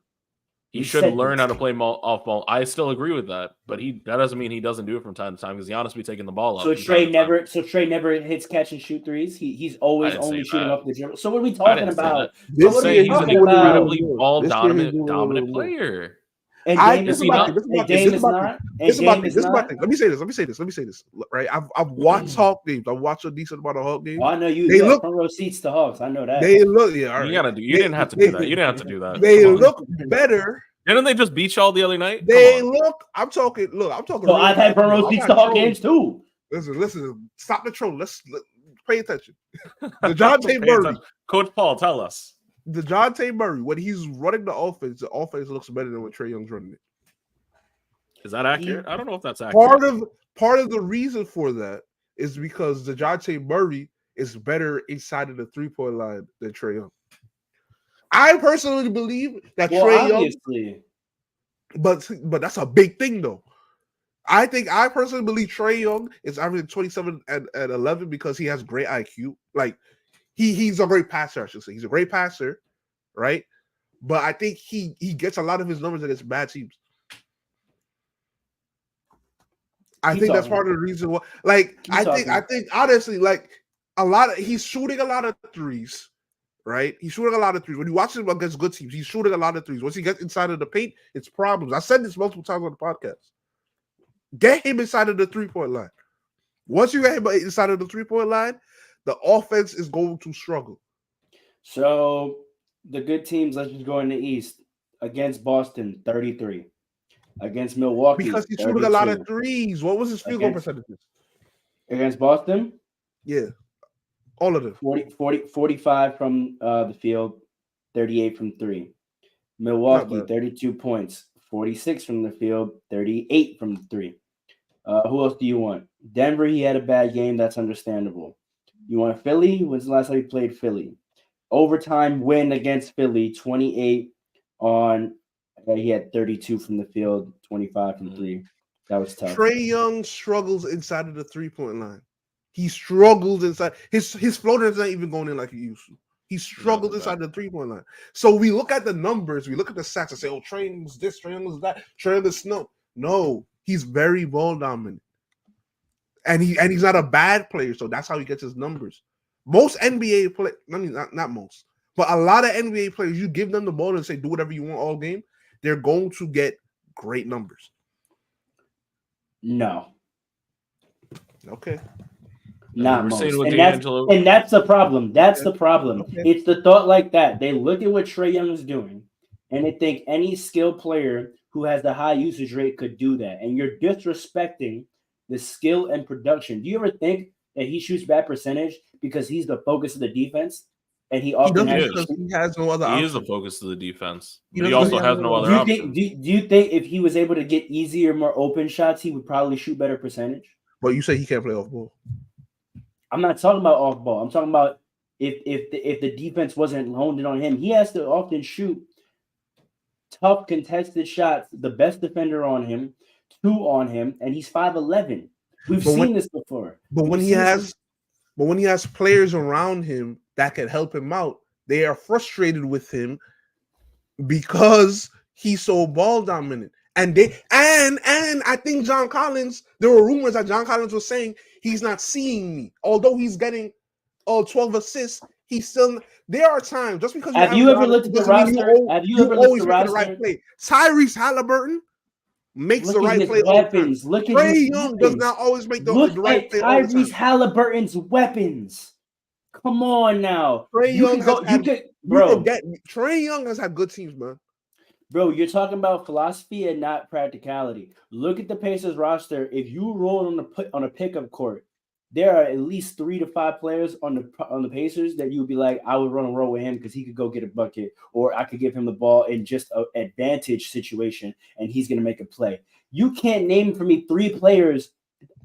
He should learn how to play off ball. I still agree with that, but that doesn't mean he doesn't do it from time to time because Giannis be taking the ball up. So Trae never hits catch and shoot threes. He's always only shooting up the dribble. So what are we talking about? He's an incredibly ball dominant player. And Dame is not. This is my thing. Let me say this. Right, I've watched Hawk games. I've watched a decent amount of Hawk games. Oh, I know you. They look front row seats to Hawks. I know that. They look. Yeah, all right. You didn't have to do that. You didn't have to do that. They look better. Didn't they just beat y'all the other night? They look. I'm talking. So I've had front row seats to Hawk games too. Listen. Stop the troll. Let's pay attention. DeJounte Murray. Coach Paul, tell us. DeJounte Murray, when he's running the offense looks better than when Trae Young's running it. Is that accurate? I don't know if that's accurate. Part of the reason for that is because DeJounte Murray is better inside of the 3-point line than Trae Young. I personally believe that Trae Young, but that's a big thing though. I personally believe Trae Young is averaging 27 and 11 because he has great IQ. Like he's a great passer, I should say. He's a great passer, right? But I think he gets a lot of his numbers against bad teams. I think that's part of the reason why. Like, I think honestly, like he's shooting a lot of threes, right? He's shooting a lot of threes. When you watch him against good teams, he's shooting a lot of threes. Once he gets inside of the paint, it's problems. I said this multiple times on the podcast. Get him inside of the 3-point line. Once you get him inside of the 3-point line, the offense is going to struggle. So the good teams, let's just go in the East. Against Boston, 33. Against Milwaukee, because he's shooting a lot of threes. What was his field goal percentages? Against Boston? Yeah. All of them. 45 from the field, 38 from 3. Milwaukee, 32 points, 46 from the field, 38 from 3. Who else do you want? Denver, he had a bad game. That's understandable. You want Philly? When's the last time he played Philly? Overtime win against Philly, 28 on. He had 32 from the field, 25 from 3. That was tough. Trae Young struggles inside of the 3-point line. He struggles inside. His floater is not even going in like he used to. He struggles inside the 3-point line. So we look at the numbers, we look at the stats and say, oh, Trae Young's this, Trae Young's that, Trae Young's no. No, he's very ball dominant. And he's not a bad player, so that's how he gets his numbers. Most NBA players, I mean, not most, but a lot of NBA players, you give them the ball and say, do whatever you want all game, they're going to get great numbers. No. Okay. Not most. And that's the problem. That's the problem. Okay. It's the thought like that. They look at what Trae Young is doing, and they think any skilled player who has the high usage rate could do that. And you're disrespecting the skill and production. Do you ever think that he shoots bad percentage because he's the focus of the defense? And he has no other option. He is the focus of the defense. He also has no other option. Do you think if he was able to get easier, more open shots, he would probably shoot better percentage? But you say he can't play off ball. I'm not talking about off ball. I'm talking about if the defense wasn't honed in on him, he has to often shoot tough contested shots. The best defender on him, 2 on him, and he's 5'11". We've seen this before. But when he has players around him that can help him out, they are frustrated with him because he's so ball dominant. And I think John Collins, there were rumors that John Collins was saying he's not seeing me. Although he's getting 12 assists, he's still. There are times just because have you ever looked at the roster? Have you ever looked at the roster? Right play. Tyrese Halliburton makes the right play. Weapons. Look at Trae Young does not always make the right play. Tyrese Halliburton's weapons. Come on now. Trae Young has had good teams, man. Bro, you're talking about philosophy and not practicality. Look at the Pacers roster. If you roll on a pickup court, there are at least 3 to 5 players on the Pacers that you would be like, I would run a roll with him because he could go get a bucket, or I could give him the ball in just an advantage situation and he's going to make a play. You can't name for me 3 players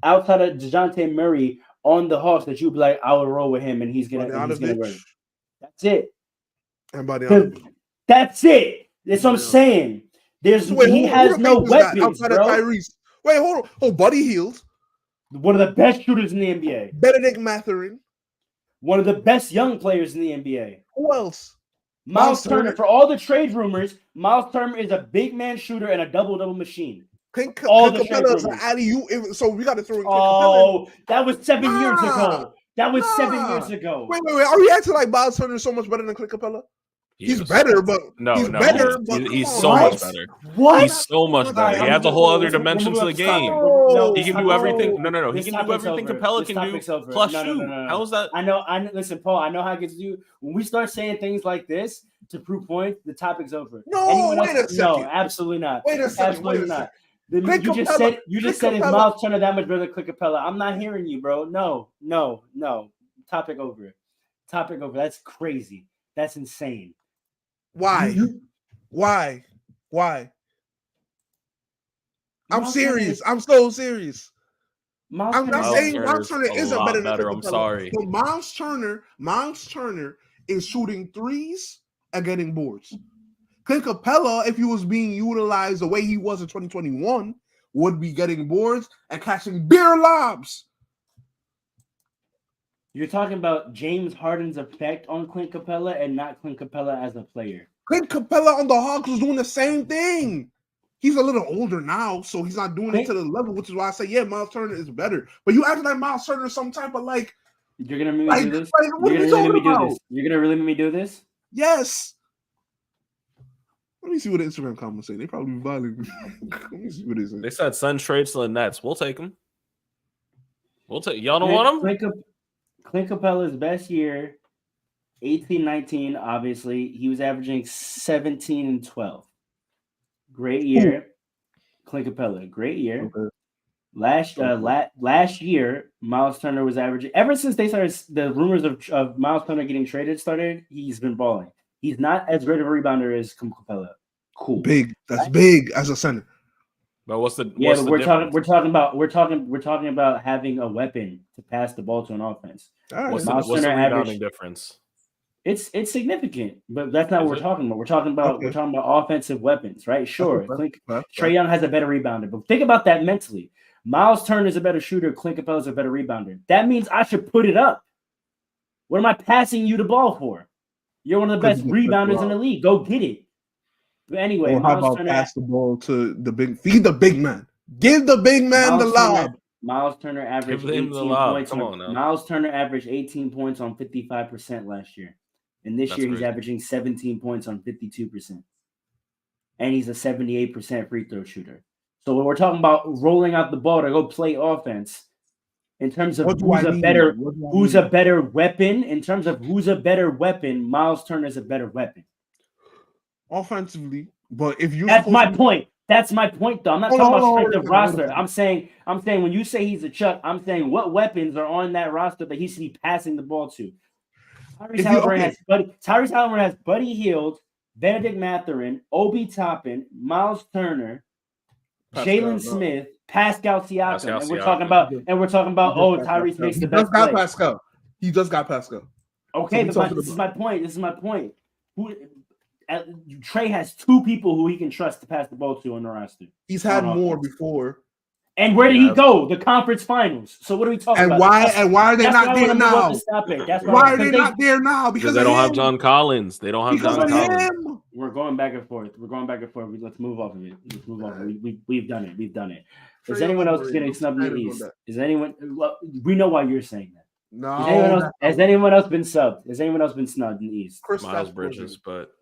outside of DeJounte Murray on the Hawks that you'd be like, I would roll with him and he's going to work. That's it. And by the That's it. That's what I'm saying. He has no weapons, outside bro. of Tyrese. Wait, hold on. Oh, Buddy Hield, One of the best shooters in the NBA. Benedict Mathurin. One of the best young players in the NBA. Who else? Miles Turner. For all the trade rumors, Miles Turner is a big man shooter and a double double machine. All the Capella's an alley-oop. So we got to throw in Capella. That was 7 years ago. That was 7 years ago. Wait. Are we acting like Miles Turner is so much better than Clint Capella? He's better, but he's better. He's so much better. What? He's so much better. He adds a whole other dimension to the game. He can do everything. No. He can do everything Capella can do. Plus shoot. How is that? I know. Listen, Paul. I know how it gets to you. When we start saying things like this to prove points, the topic's over. No, wait a second. No, absolutely not. Wait a second. Absolutely not. You just said is Miles Turner that much better than Clint Capella? I'm not hearing you, bro. No. Topic over. That's crazy. That's insane. Why? I'm serious. I'm so serious. I'm not saying Miles Turner isn't better than Clint I'm sorry. But Miles Turner is shooting threes and getting boards. Clint Capella, if he was being utilized the way he was in 2021, would be getting boards and catching beer lobs. You're talking about James Harden's effect on Clint Capella and not Clint Capella as a player. Clint Capella on the Hawks was doing the same thing. He's a little older now, so he's not doing it to the level, which is why I say, yeah, Miles Turner is better. But you acting like Miles Turner is some type of like... You're going to make me do this? You're going to really make me do this? You're going to really make me do this? Yes. Let me see what the Instagram comments say. They probably be violent. Let me see what they say. They said send trades to the Nets. We'll take them. Y'all don't want them? Clint Capella's best year, 18-19, obviously. He was averaging 17 and 12. Great year. Ooh. Clint Capella, great year. Okay. Last year, Miles Turner was averaging, ever since they started, the rumors of Miles Turner getting traded started, he's been balling. He's not as great of a rebounder as Capella. Cool. Big. That's big as a center. But what's the we're talking about having a weapon to pass the ball to an offense. Right. What's the rebounding difference? It's significant, but that's not what we're talking about. We're talking about offensive weapons, right? Sure. Trae Young has a better rebounder, but think about that mentally. Miles Turner is a better shooter. Clint Capella is a better rebounder. That means I should put it up. What am I passing you the ball for? You're one of the best rebounders in the league. Go get it. But anyway, how about pass the ball to the big? Feed the big man. Give the big man the lob. Miles Turner averaged 18 points. Miles Turner averaged 18 points on 55% last year, and this year he's averaging 17 points on 52%, and he's a 78% free throw shooter. So when we're talking about rolling out the ball to go play offense, in terms of who's a better weapon, in terms of who's a better weapon, Miles Turner is a better weapon. Offensively, but if you that's my point. That's my point, though. I'm not talking about strength of roster. I'm saying when you say he's a Chuck, I'm saying what weapons are on that roster that he should be passing the ball to. Tyrese Halliburton has Buddy Hield, Benedict Mathurin, Obi Toppin, Miles Turner, Jalen Smith, Pascal Siakam, and we're talking about Tyrese makes the best play. Pascal. He just got Pascal. Okay, so this is my point. Trae has two people who he can trust to pass the ball to on the roster. He's had more before. And where did he go? The conference finals. So what are we talking about? Why are they not there now? Why are they not there now? Because they don't have John Collins. They don't have John Collins. We're going back and forth. Let's move off of it. We've done it. Is anyone else getting snubbed in the East? Is anyone? We know why you're saying that. No. Has anyone else been subbed? Has anyone else been snubbed in the East? Miles Bridges, but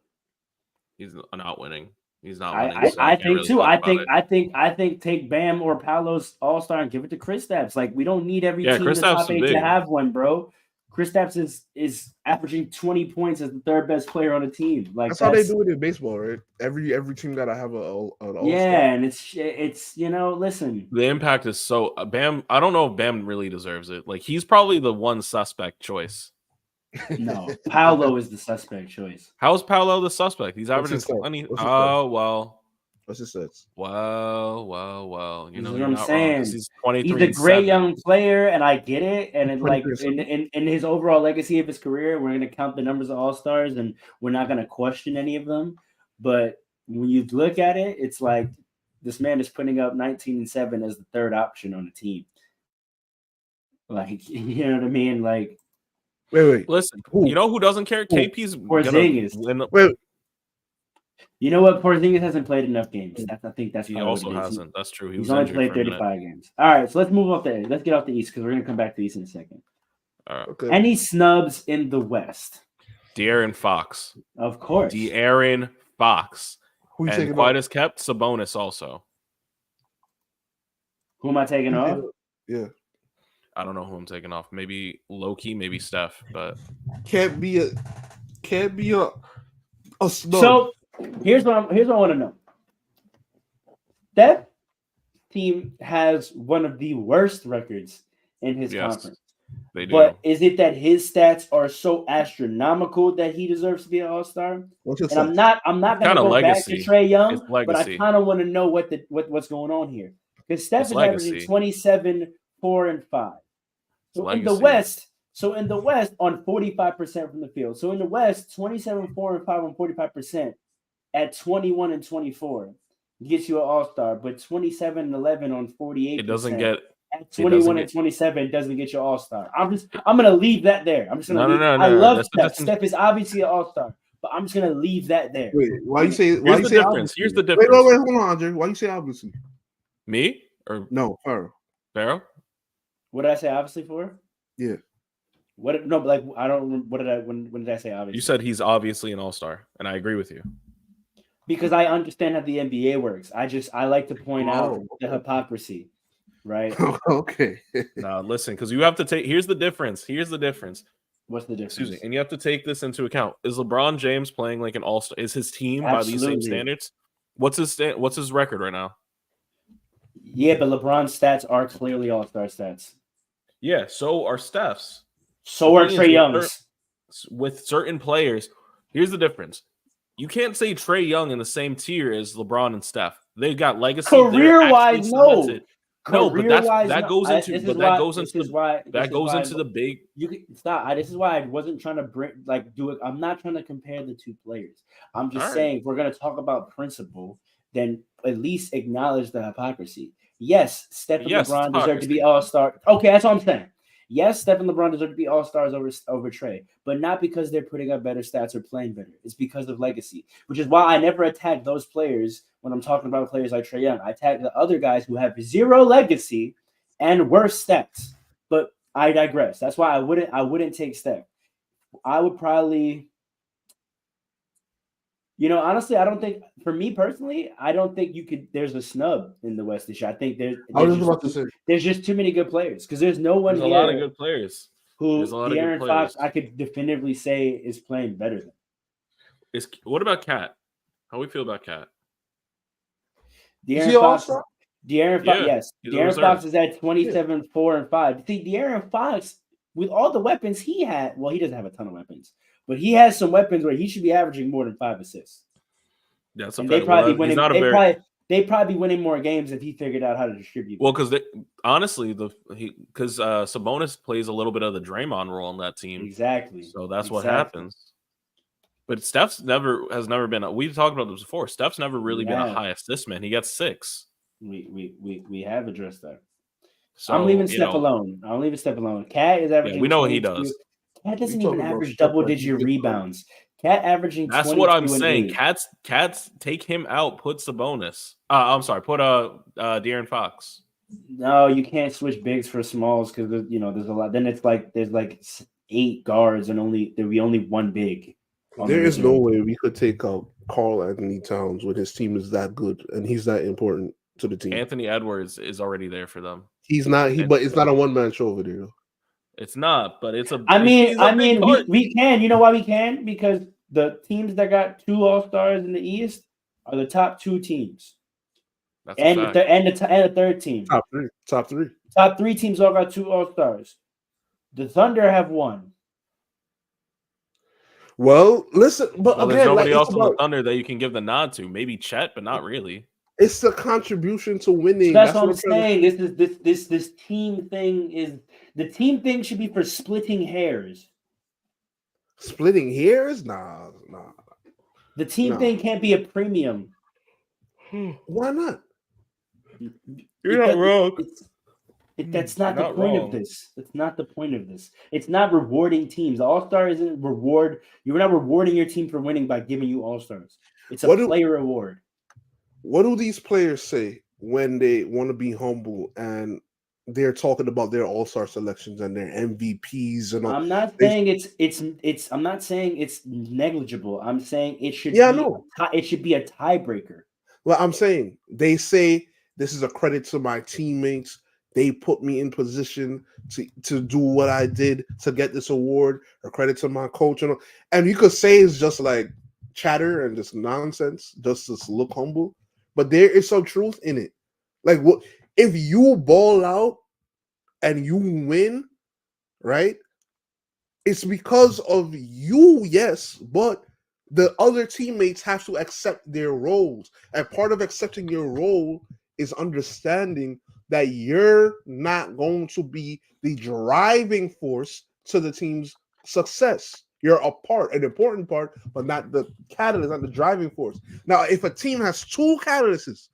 he's not winning. He's not winning. I think too. I think take Bam or Paolo's All-Star and give it to Kristaps. Like we don't need every team in the top 8 to have one, bro. Kristaps is averaging 20 points as the third best player on the team. Like that's how they do it in baseball, right? Every team gotta have an All-Star. Yeah, and it's listen. The impact is so Bam. I don't know if Bam really deserves it. Like he's probably the one suspect choice. No, Paolo is the suspect choice. How is Paolo the suspect? He's averaging 20. Oh well. What's his stats? Well. You This know, is you're what I'm not wrong. 'Cause saying. he's 23 He's a and great 7. young player, and I get it. And in, like 23 and in his overall legacy of his career, we're gonna count the numbers of all-stars, and we're not gonna question any of them. But when you look at it, it's like this man is putting up 19 and 7 as the third option on the team. Like, you know what I mean? Like, Wait. Listen, Who? you know who doesn't care? Who? KP's gonna Porzingis. win. Wait. you know what? Porzingis hasn't played enough games. I think that's He probably also what it is. hasn't. That's true. He He's was only injured played for a minute. 35 games. All right, so let's move off the. Let's get off the East because we're gonna come back to the East in a second. All right. Okay. Any snubs in the West? De'Aaron Fox. Of course. De'Aaron Fox. Who you And taking quite off? as kept, Sabonis also. Who am I taking Who you off? taking off? Yeah. I don't know who I'm taking off. Maybe Loki, maybe Steph, but Can't be a snub. So here's what I want to know. That team has one of the worst records in his yes, conference. they do. But is it that his stats are so astronomical that he deserves to be an all-star? What's his And I'm stats? not going to Kinda go legacy. back to Trae Young, It's but I legacy. kind of want to know what's going on here. Because Steph It's is legacy. averaging 27, 4, and 5. So in the legacy. West, on 45% from the field. So in the West, 27, 4, and 5 on 45% at 21 and 24 gets you an all-star, but 27 and 11 on 48%. It doesn't get at 21 and 27 doesn't get you all-star. I'm gonna leave that there. I'm just gonna No. I love That's Steph. just- Steph is obviously an all-star, but I'm just gonna leave that there. Wait, why you say? Why Here's you the say? difference. Obviously? Here's the Wait, difference. hold on, Andre. Why you say obviously? Me or No, her. Pharaoh? What did I say obviously for? Yeah. What no, but like I don't what did I when did I say obviously? You said he's obviously an all-star, and I agree with you. Because I understand how the NBA works. I like to point out the hypocrisy, right? Okay. Now listen, because you have to take. Here's the difference. What's the difference? Excuse me, and you have to take this into account. Is LeBron James playing like an all-star? Is his team by these same Absolutely. standards? What's his record right now? Yeah, but LeBron's stats are clearly all-star stats. Yeah, so are Steph's. So are The thing Trae is, Young's. With certain players, here's the difference. You can't say Trae Young in the same tier as LeBron and Steph. They've got legacy. Career-wise, no. No, but Career-wise, that no. goes into This but is that why- goes this into is why- that this is goes why- into the big. You can stop. This is why I wasn't trying to do it. I'm not trying to compare the two players. I'm just All right. saying if we're going to talk about principle, then at least acknowledge the hypocrisy. Yes, Steph and Yes, LeBron deserve to be hypocrisy. all-star. Okay, that's all I'm saying. Yes, Steph and LeBron deserve to be all-stars over Trae, but not because they're putting up better stats or playing better. It's because of legacy, which is why I never attack those players when I'm talking about players like Trae Young. I attack the other guys who have zero legacy and worse stats. But I digress. That's why I wouldn't take Steph. I would probably, honestly, I don't think, for me personally, I don't think there's a snub in the West this year. I think I was just about to say. there's just too many good players because there's no one There's a here lot of good players. who there's a lot of good De'Aaron players. Fox I could definitively say is playing better than. What about Cat? How we feel about Cat? Is De'Aaron he Fox. all-star? De'Aaron Fox, Yeah, yes. he's a De'Aaron reserve. Fox is at 27, 4, and 5. See, De'Aaron Fox, with all the weapons he had, well, he doesn't have a ton of weapons, but he has some weapons where he should be averaging more than 5 assists. That's And they probably winning. They probably be winning more games if he figured out how to distribute. Well, because honestly, Sabonis plays a little bit of the Draymond role on that team, Exactly. so that's what Exactly. happens. But Steph's has never been. We've talked about this before. Steph's never really been a Yeah. high assist man. He got 6. We have addressed that. So I'm leaving Steph alone. I'm leaving Steph alone. Cat is averaging. we know what he 22. does. Cat doesn't We even talking about average Steph like double-digit he did rebounds. Cat averaging. That's what I'm 22 and saying. 8. Cats take him out. Put Sabonis. I'm sorry. Put De'Aaron Fox. No, you can't switch bigs for smalls because there's a lot. Then it's like there's like 8 guards and there'll be only 1 big. There is no way we could take out Karl Anthony Towns when his team is that good and he's that important to the team. Anthony Edwards is already there for them. He's not. But it's not a one-man show over there. It's not, but it's a. I mean, he's a big part. we can. You know why we can? Because the teams that got 2 All-Stars in the East are the top 2 teams, That's and a fact. the third team. Top three. Top 3 teams all got 2 All-Stars. The Thunder have 1. Well, listen, but Well, again, there's nobody like, else it's on the about, Thunder that you can give the nod to. Maybe Chet, but not really. It's the contribution to winning. So that's what I'm trying to- saying. This team thing is the team thing should be for splitting hairs. Splitting hairs? Nah. The team No. thing can't be a premium. Why not? You're not wrong. That's not the Not point wrong. of this. That's not the point of this. It's not rewarding teams. All-Star isn't reward. You're not rewarding your team for winning by giving you All-Stars. It's a player award. What do these players say when they want to be humble and they're talking about their All-Star selections and their MVPs and all? I'm not saying it's. I'm not saying it's negligible. I'm saying it should. Yeah, I be know. It should be a tiebreaker. Well, I'm saying they say this is a credit to my teammates. They put me in position to do what I did to get this award, or credit to my coach. And you could say it's just like chatter and just nonsense, just to look humble. But there is some truth in it. Like, what if you ball out and you win, right? It's because of you, yes, but the other teammates have to accept their roles. And part of accepting your role is understanding that you're not going to be the driving force to the team's success. You're an important part, but not the catalyst, not the driving force. Now, if a team has two catalysts,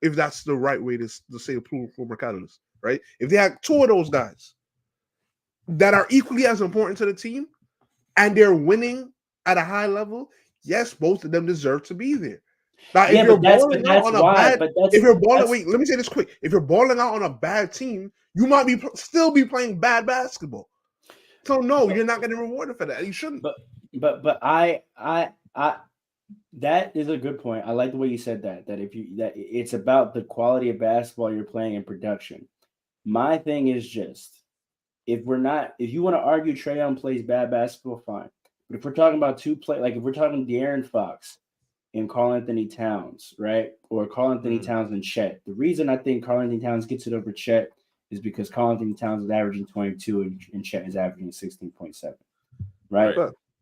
if that's the right way to say a plural form of catalyst, right? If they have two of those guys that are equally as important to the team and they're winning at a high level, yes, both of them deserve to be there. Now, if you're balling out on a bad, wait, let me say this quick. If you're balling out on a bad team, you might be still be playing bad basketball. So no, you're not getting rewarded for that. You shouldn't. But I that is a good point. I like the way you said that it's about the quality of basketball you're playing and production. My thing is just if you want to argue Trae Young plays bad basketball, fine. But if we're talking about if we're talking De'Aaron Fox and Karl Anthony Towns, right? Or Karl Anthony Towns and Chet. The reason I think Karl Anthony Towns gets it over Chet is because Karl Anthony Towns is averaging 22 and Chet is averaging 16.7. Right?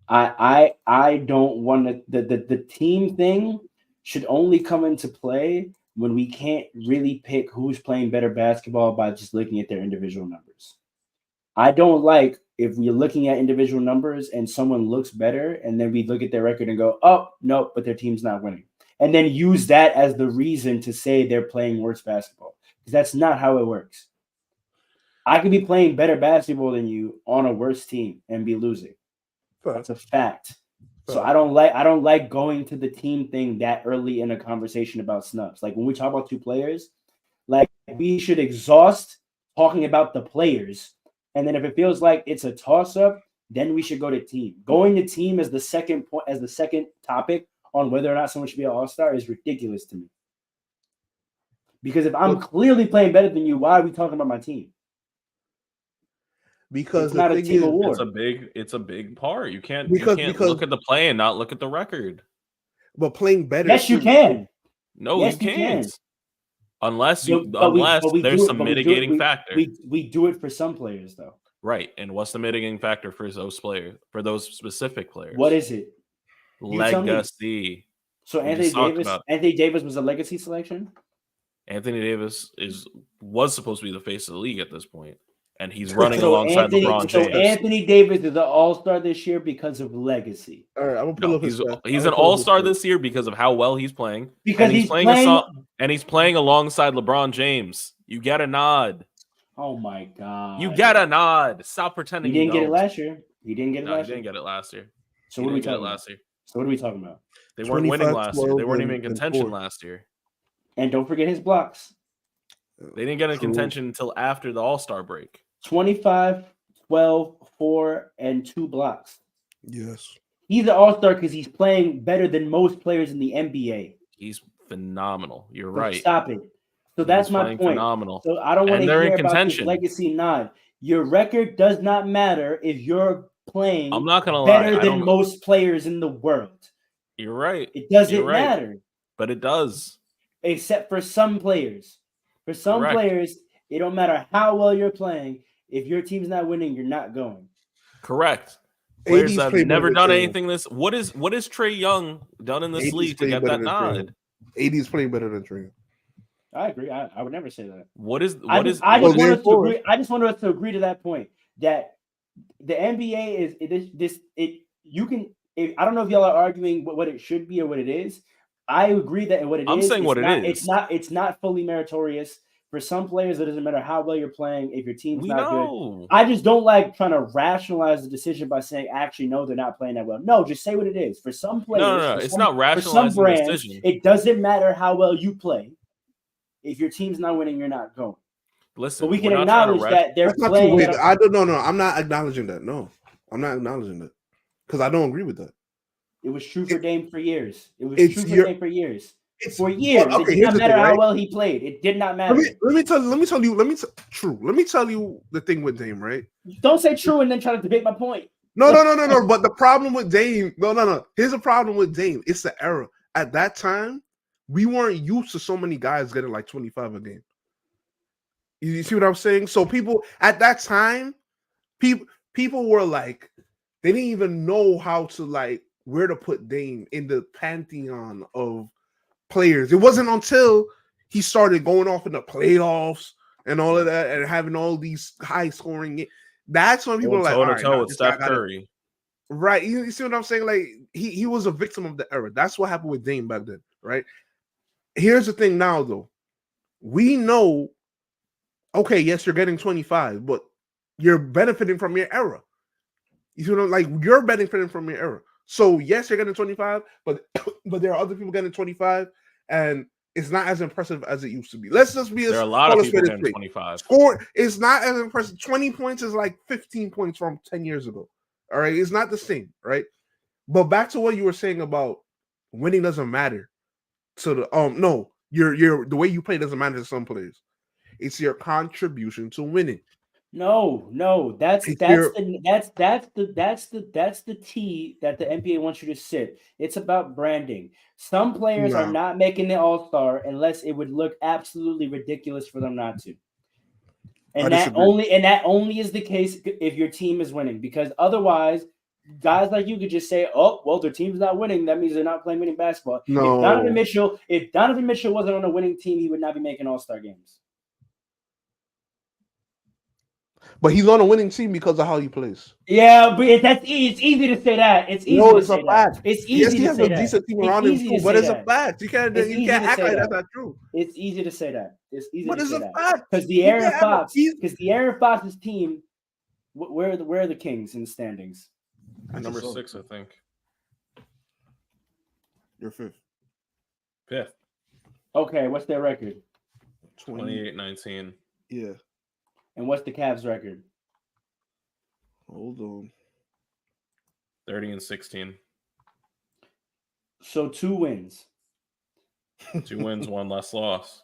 I don't want the team thing should only come into play when we can't really pick who's playing better basketball by just looking at their individual numbers. I don't like if we're looking at individual numbers and someone looks better and then we look at their record and go, oh, no, but their team's not winning. And then use that as the reason to say they're playing worse basketball. Because that's not how it works. I could be playing better basketball than you on a worse team and be losing. That's a fact. So I don't like going to the team thing that early in a conversation about snubs. Like when we talk about two players, like we should exhaust talking about the players. And then if it feels like it's a toss-up, then we should go to team. Going to team as the second point, as the second topic on whether or not someone should be an all-star is ridiculous to me. Because if I'm clearly playing better than you, why are we talking about my team? Because it's not a team award. It's a big part. You can't look at the play and not look at the record. But playing better. Yes, you can. No, you can't. Unless there's some mitigating factor. We do it for some players though. Right. And what's the mitigating factor for those players, for those specific players? What is it? Legacy. So Anthony Davis was a legacy selection? Anthony Davis was supposed to be the face of the league at this point. And he's running alongside LeBron James. So Anthony Davis is an all-star this year because of legacy. All right, I'm gonna pull up he's an all-star this year because of how well he's playing. Because he's playing alongside LeBron James. You get a nod. Oh my god. You get a nod. Stop pretending. He didn't get it last year. He didn't get it last year. So what are we talking about? They weren't winning last year. They weren't even in contention last year. And don't forget his blocks. They didn't get in contention until after the All-Star break. 25, 12, 4, and 2 blocks. Yes. He's an all-star because he's playing better than most players in the NBA. He's phenomenal. You're right. Stop it. So that's my point. Phenomenal. So I don't want to hear about this legacy nod. Your record does not matter if you're playing I'm not gonna better than most players in the world. You're right. It doesn't matter. But it does. Except for some players. For some players, it don't matter how well you're playing. If your team's not winning, you're not going. Correct. Players have never done anything this. What is Trae Young done in this league to get that nod? AD is playing better than Trae. I agree. I would never say that. I just Well, want going us to forward- agree. I just want us to agree to that point that the NBA is you can. I don't know if y'all are arguing what it should be or what it is. I agree that what it I'm is. saying it's what it not, is. It's not fully meritorious. For some players, it doesn't matter how well you're playing. If your team's We not know. good, I just don't like trying to rationalize the decision by saying, actually, no, they're not playing that well. No, just say what it is. For some players, No. for It's some, not for some rationalizing the brands, decision. it doesn't matter how well you play. If your team's not winning, you're not going. Listen, But we can we're not trying to acknowledge that they're That's not true. playing. Wait, I don't. No. I'm not acknowledging that. No, I'm not acknowledging that because I don't agree with that. It was true for Dame for years. It was It's true for your- Dame for years. It's For years, well, okay, it did here's not the matter thing, how right? well he played. It did not matter. Let me tell you. Let me tell you the thing with Dame, right? Don't say true and then try to debate my point. No. But the problem with Dame, no. Here's the problem with Dame. It's the era. At that time, we weren't used to so many guys getting like 25 a game. You see what I'm saying? So people at that time, people were like, they didn't even know how to like where to put Dame in the pantheon of players. It wasn't until he started going off in the playoffs and all of that and having all these high scoring. That's when people are like, toe all to right, toe nah, with this guy Steph gotta- Curry. Right. You see what I'm saying? Like he was a victim of the era. That's what happened with Dame back then, right? Here's the thing now, though. We know, okay, yes, you're getting 25, but you're benefiting from your era. You see what I'm like? You're benefiting from your era. So yes, you're getting 25, but there are other people getting 25, and it's not as impressive as it used to be. Let's just be. There are a lot of people getting 25. Score is not as impressive. 20 points is like 15 points from 10 years ago. All right, it's not the same, right? But back to what you were saying about winning doesn't matter. So the the way you play doesn't matter to some players. It's your contribution to winning. No, that's It's the T that the NBA wants you to sit. It's about branding. Some players are No. not making the All-Star unless it would look absolutely ridiculous for them not to. And that only is the case if your team is winning, because otherwise, guys like you could just say, "Oh, well, their team's not winning. That means they're not playing winning basketball." No. If Donovan Mitchell wasn't on a winning team, he would not be making All-Star games. But he's on a winning team because of how he plays. Yeah, but it's easy to say that. It's easy to say that. It's easy Yes, he to has say a that. decent team It's around him easy too, to but say it's a that. fact. You can't act like that's not true. It's easy to say that. It's easy But to it's say a that. fact. Because the You Aaron can't have Fox, he's- because the Aaron Fox's team, where are the Kings in the standings? Number 6, I think. You're fifth. 5th. Okay, what's their record? 28-19. Yeah. And what's the Cavs record? Hold on. 30-16. So 2 wins. 2 wins, 1 less loss.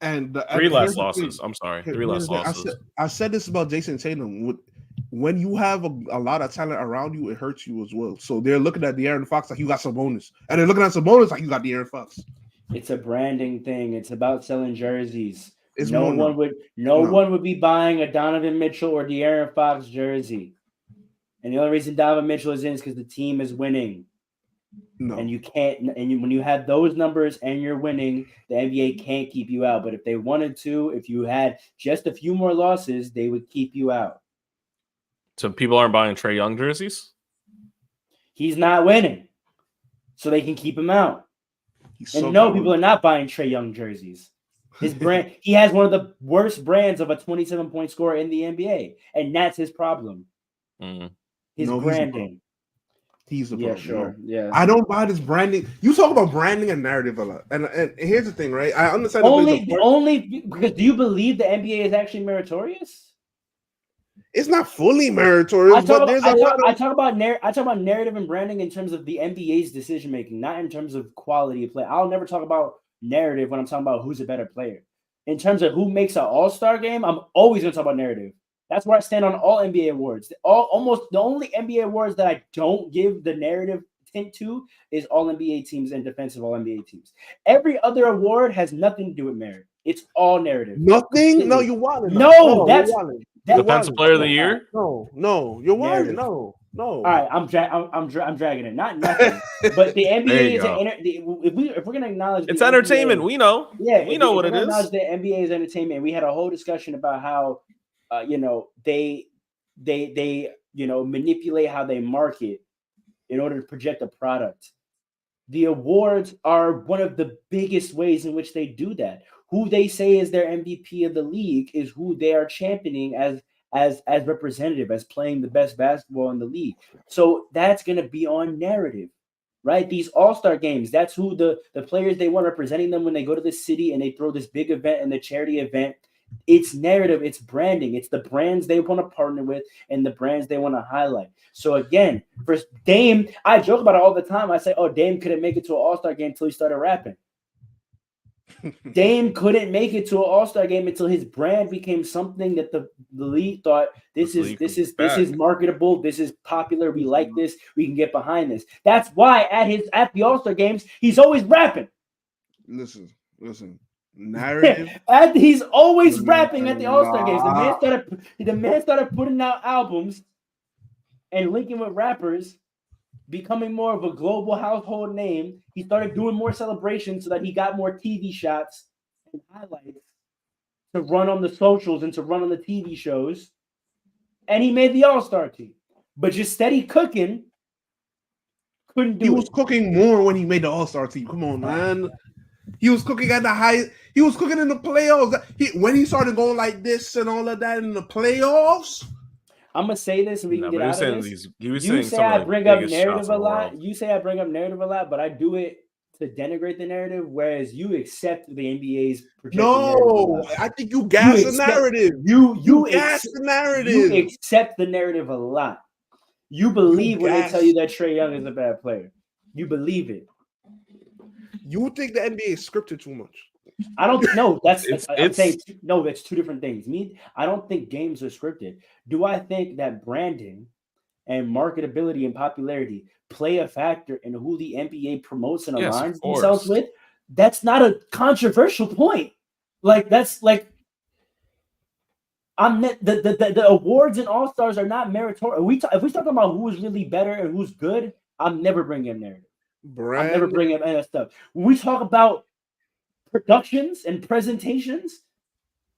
And 3 less here's the losses. thing. I'm sorry. 3 Here's less the thing. losses. I said this about Jason Tatum. When you have a lot of talent around you, it hurts you as well. So they're looking at the Aaron Fox like you got Sabonis, and they're looking at Sabonis like you got the Aaron Fox. It's a branding thing. It's about selling jerseys. It's no more one would be buying a Donovan Mitchell or De'Aaron Fox jersey. And the only reason Donovan Mitchell is in is because the team is winning. No. And you can't. And when you have those numbers and you're winning, the NBA can't keep you out. But if they wanted to, if you had just a few more losses, they would keep you out. So people aren't buying Trae Young jerseys? He's not winning, so they can keep him out. He's And so no, talented. people are not buying Trae Young jerseys. His brand, he has one of the worst brands of a 27-point scorer in the NBA, and that's his problem. Mm. His No, branding. He's the Yeah, problem. sure. Yeah. I don't buy this branding. You talk about branding and narrative a lot, and here's the thing, right? I understand Only because do you believe the NBA is actually meritorious? it's not fully meritorious, but there's a lot of I talk about narrative and branding in terms of the NBA's decision making, not in terms of quality of play. I'll never talk about narrative when I'm talking about who's a better player. In terms of who makes an All-Star game, I'm always going to talk about narrative. That's where I stand on all NBA awards. Almost the only NBA awards that I don't give the narrative tint to is all NBA teams and defensive all NBA teams. Every other award has nothing to do with merit. It's all narrative. nothing. No, you want No, that's you're wilding. that- Defensive player of the year? No, you're wilding. Narrative. No, No. All right, I'm dragging it. Not nothing, but the There NBA you is go. if we're gonna acknowledge It's the entertainment. NBA, We know. yeah, We know if what we're it gonna acknowledge is. the NBA is entertainment. We had a whole discussion about how, they manipulate how they market in order to project a product. The awards are one of the biggest ways in which they do that. Who they say is their MVP of the league is who they are championing as representative, as playing the best basketball in the league. So that's going to be on narrative, right? These all-star games, that's who the players they want representing them when they go to the city and they throw this big event and the charity event. It's narrative, it's branding, it's the brands they want to partner with and the brands they want to highlight. So again, for Dame, I joke about it all the time. I say, "Oh, Dame couldn't make it to an All-Star game until he started rapping." Dame couldn't make it to an All-Star game until his brand became something that the league thought this is marketable, this is popular, we like this, we can get behind this. That's why at the All-Star games, he's always rapping. Listen. Narrative. He's always rapping at the All-Star games. The man started putting out albums and linking with rappers, becoming more of a global household name. He started doing more celebrations so that he got more TV shots and highlights to run on the socials and to run on the TV shows. And he made the All-Star team. But just steady cooking, couldn't do it. He was cooking more when he made the All-Star team. Come on, man. He was cooking at the high. He was cooking in the playoffs. When he started going like this and all of that in the playoffs. I'm gonna say this and we can get out of this. You say I bring up narrative a lot. You say I bring up narrative a lot, but I do it to denigrate the narrative, whereas you accept the NBA's no, I think you gas the narrative. You gas the narrative. You accept the narrative a lot. You believe when they tell you that Trae Young is a bad player. You believe it. You think the NBA is scripted too much? I don't know. I'm saying no. That's two different things. I don't think games are scripted. Do I think that branding and marketability and popularity play a factor in who the NBA promotes and aligns themselves with? That's not a controversial point. The awards and All-Stars are not meritorious. If we talk about who is really better and who's good, I'm never bringing up narrative. I'm never bringing up any of that stuff. When we talk about productions and presentations,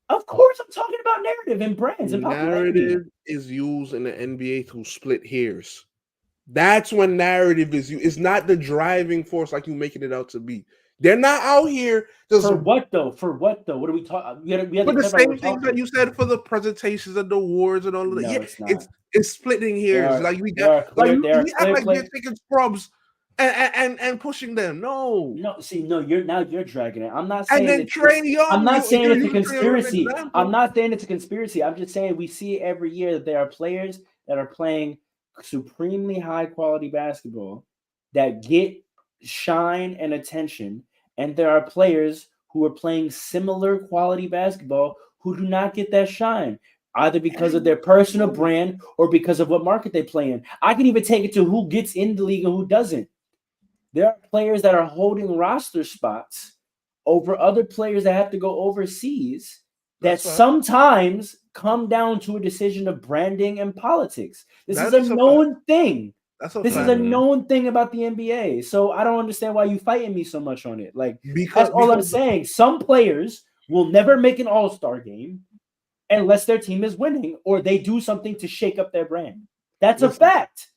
of course I'm talking about narrative and brands and popularity. Narrative is used in the NBA to split hairs. That's when narrative is used. It's not the driving force like you making it out to be. They're not out here just for what though? What are we talking? For the same things that you said for the presentations and the awards and all of that. No, yeah, it's splitting hairs. You act like they're taking scrubs and pushing them. No. You're dragging it. I'm not saying. And then Trae Young. I'm not saying it's a conspiracy. I'm not saying it's a conspiracy. I'm just saying we see it every year that there are players that are playing supremely high quality basketball that get shine and attention, and there are players who are playing similar quality basketball who do not get that shine, either because of their personal brand or because of what market they play in. I can even take it to who gets in the league and who doesn't. There are players that are holding roster spots over other players that have to go overseas that sometimes come down to a decision of branding and politics. This is a known thing. This is a known thing about the NBA. So I don't understand why you fighting me so much on it. That's all I'm saying. Some players will never make an all-star game unless their team is winning or they do something to shake up their brand. That's a fact.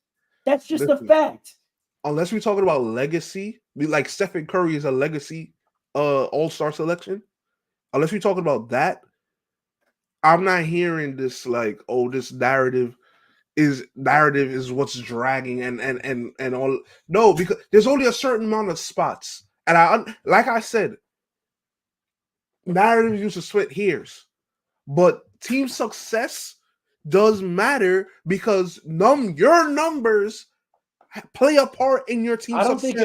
That's just a fact. Unless we're talking about legacy, like Stephen Curry is a legacy all-star selection. Unless we're talking about that, I'm not hearing this this narrative is what's dragging and all. No, because there's only a certain amount of spots. And like I said, narrative used to split hairs. But team success does matter because your numbers play a part in your team success. I don't think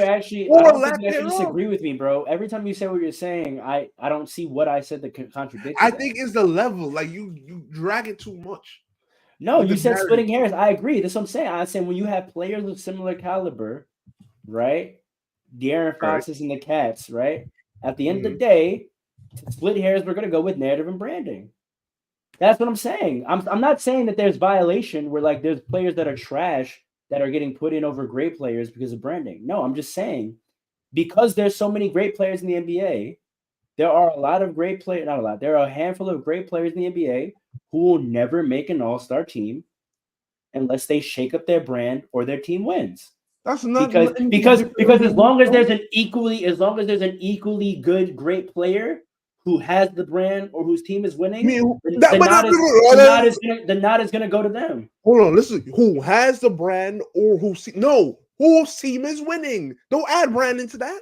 you disagree with me, bro. Every time you say what you're saying, I don't see what I said that contradicts. I think it's the level. You drag it too much. No, you said splitting hairs. I agree. That's what I'm saying. I'm saying when you have players of similar caliber, right? De'Aaron Foxes and the Cats, right? At the end of the day, to split hairs, we're going to go with narrative and branding. That's what I'm saying. I'm not saying that there's violation where like there's players that are trash that are getting put in over great players because of branding. No, I'm just saying because there's so many great players in the NBA, there are a lot of great players, not a lot, there are a handful of great players in the NBA who will never make an all-star team unless they shake up their brand or their team wins. That's not Because as long as there's an equally good great player who has the brand or whose team is winning, the nod is gonna go to them. Hold on, listen. Who has the brand or whose team is winning? Don't add brand into that.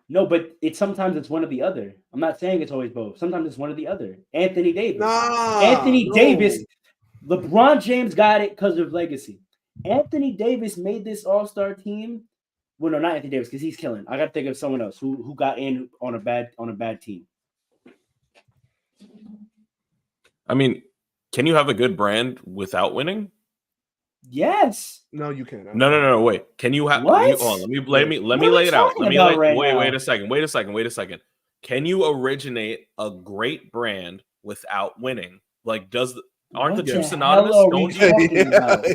No, but sometimes it's one or the other. I'm not saying it's always both. Sometimes it's one or the other. Anthony Davis. Davis. LeBron James got it because of legacy. Anthony Davis made this all-star team. Well, no, not Anthony Davis because he's killing. I got to think of someone else who got in on a bad team. I mean, can you have a good brand without winning? Yes. No, you can't. No. Wait. Can you have? What? Let me lay it out. Wait a second. Can you originate a great brand without winning? Like, aren't the two synonymous? Don't you?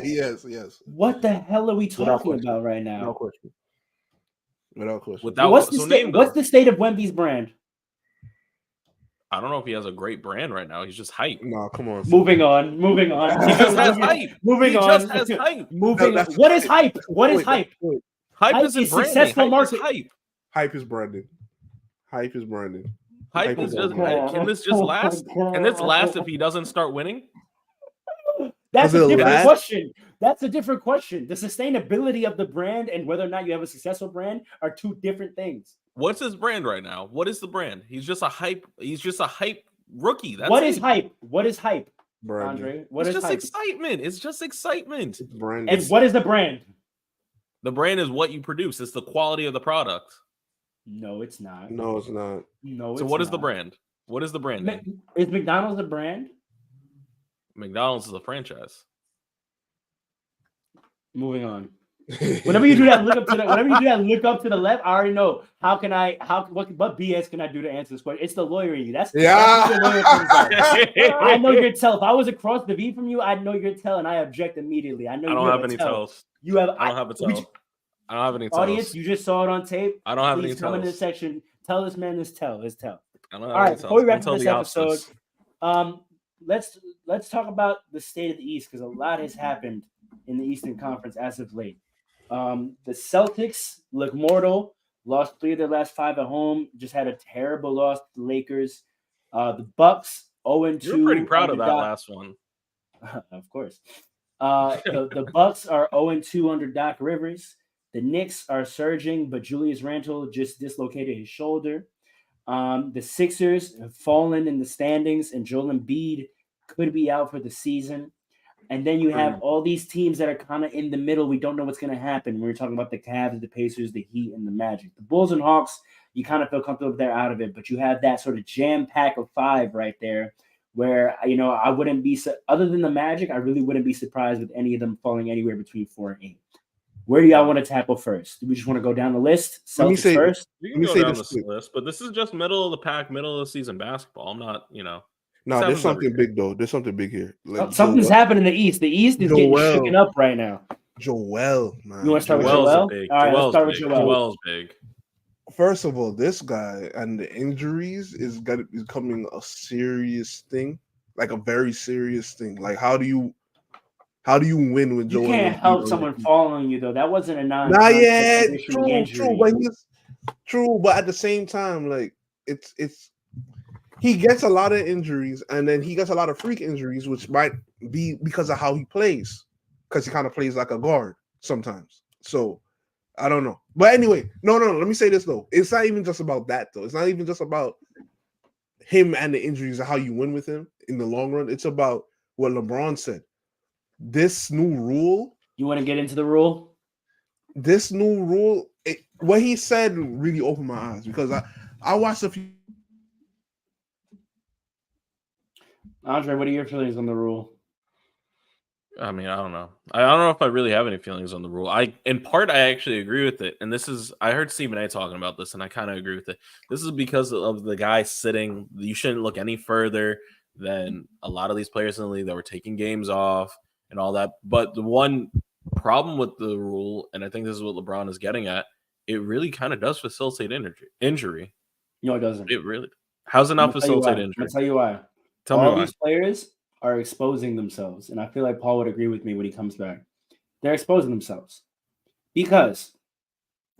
Yes. What the hell are we talking about right now? Without question. What's the state of Wemby's brand? I don't know if he has a great brand right now. He's just hype. No, come on. Moving on. He just has hype. Moving on. What is hype? Hype? Hype isn't successful market. Hype is branded. Hype is just. Can this just last? Can this last if he doesn't start winning? That's a different question. That's a different question. The sustainability of the brand and whether or not you have a successful brand are two different things. What's his brand right now? What is the brand? He's just a hype rookie. That's What is hype? What is hype, branding. Andre? It's just excitement. It's just excitement. And what is the brand? The brand is what you produce. It's the quality of the product. No, it's not. No, it's not. No, so what is the brand? What is the brand? Is McDonald's a brand? McDonald's is a franchise. Moving on. Whenever you do that, look up to the left. I already know. What BS can I do to answer this question? It's the lawyer in you. That's the lawyer I know your tell. If I was across the V from you, I'd know your tell, and I object immediately. I don't have any tells. I don't have a tell. I don't have any tells. Audience, you just saw it on tape. I don't have any tells. Come in the section. Tell this man his tell. His tell. I don't have any tells. Before we wrap up this episode, let's talk about the state of the East because a lot has happened in the Eastern Conference as of late. The Celtics look mortal. Lost 3 of their last 5 at home. Just had a terrible loss to the Lakers. The Bucks 0-2. You're pretty proud of that last one. Of course. The Bucks are 0-2 under Doc Rivers. The Knicks are surging, but Julius Randle just dislocated his shoulder. The Sixers have fallen in the standings, and Joel Embiid could be out for the season. And then you have all these teams that are kind of in the middle. We don't know what's going to happen. We're talking about the Cavs, the Pacers, the Heat, and the Magic. The Bulls and Hawks, you kind of feel comfortable they're out of it. But you have that sort of jam pack of 5 right there where, I wouldn't be – other than the Magic, I really wouldn't be surprised with any of them falling anywhere between 4 and 8. Where do y'all want to tackle first? Do we just want to go down the list? Celtics first? You can go down the list, but this is just middle of the pack, middle of the season basketball. I'm not, No, there's something big though. There's something big here. Something's happening in the East. The East is getting shaken up right now. Joel, man. You want to start with Joel? All right, let's start with Joel. Joel's big. First of all, this guy and the injuries is becoming a serious thing, like a very serious thing. Like, how do you win with Joel? You can't help someone following you though. That wasn't a Not yet. True, but at the same time, like it's. He gets a lot of injuries, and then he gets a lot of freak injuries, which might be because of how he plays, because he kind of plays like a guard sometimes. So, I don't know. But anyway, no. Let me say this, though. It's not even just about that, though. It's not even just about him and the injuries and how you win with him in the long run. It's about what LeBron said. This new rule. You want to get into the rule? This new rule, what he said really opened my eyes, because I watched a few. Andre, what are your feelings on the rule? I mean, I don't know. I don't know if I really have any feelings on the rule. In part, I actually agree with it. And I heard Stephen A talking about this, and I kind of agree with it. This is because of the guy sitting. You shouldn't look any further. than a lot of these players in the league that were taking games off and all that. But the one problem with the rule, and I think this is what LeBron is getting at, it really kind of does facilitate injury. No, it doesn't. It really. How's it not facilitate injury? I'll tell you why. Tell me All why. these players are exposing themselves, and I feel like Paul would agree with me when he comes back. They're exposing themselves because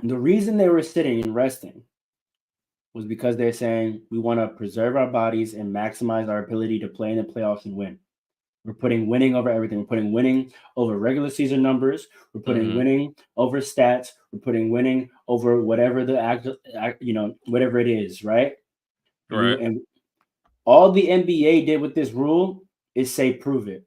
the reason they were sitting and resting was because they're saying we want to preserve our bodies and maximize our ability to play in the playoffs and win. We're putting winning over everything. We're putting winning over regular season numbers. We're putting winning over stats. We're putting winning over whatever whatever it is, right? Right. And all the NBA did with this rule is say prove it.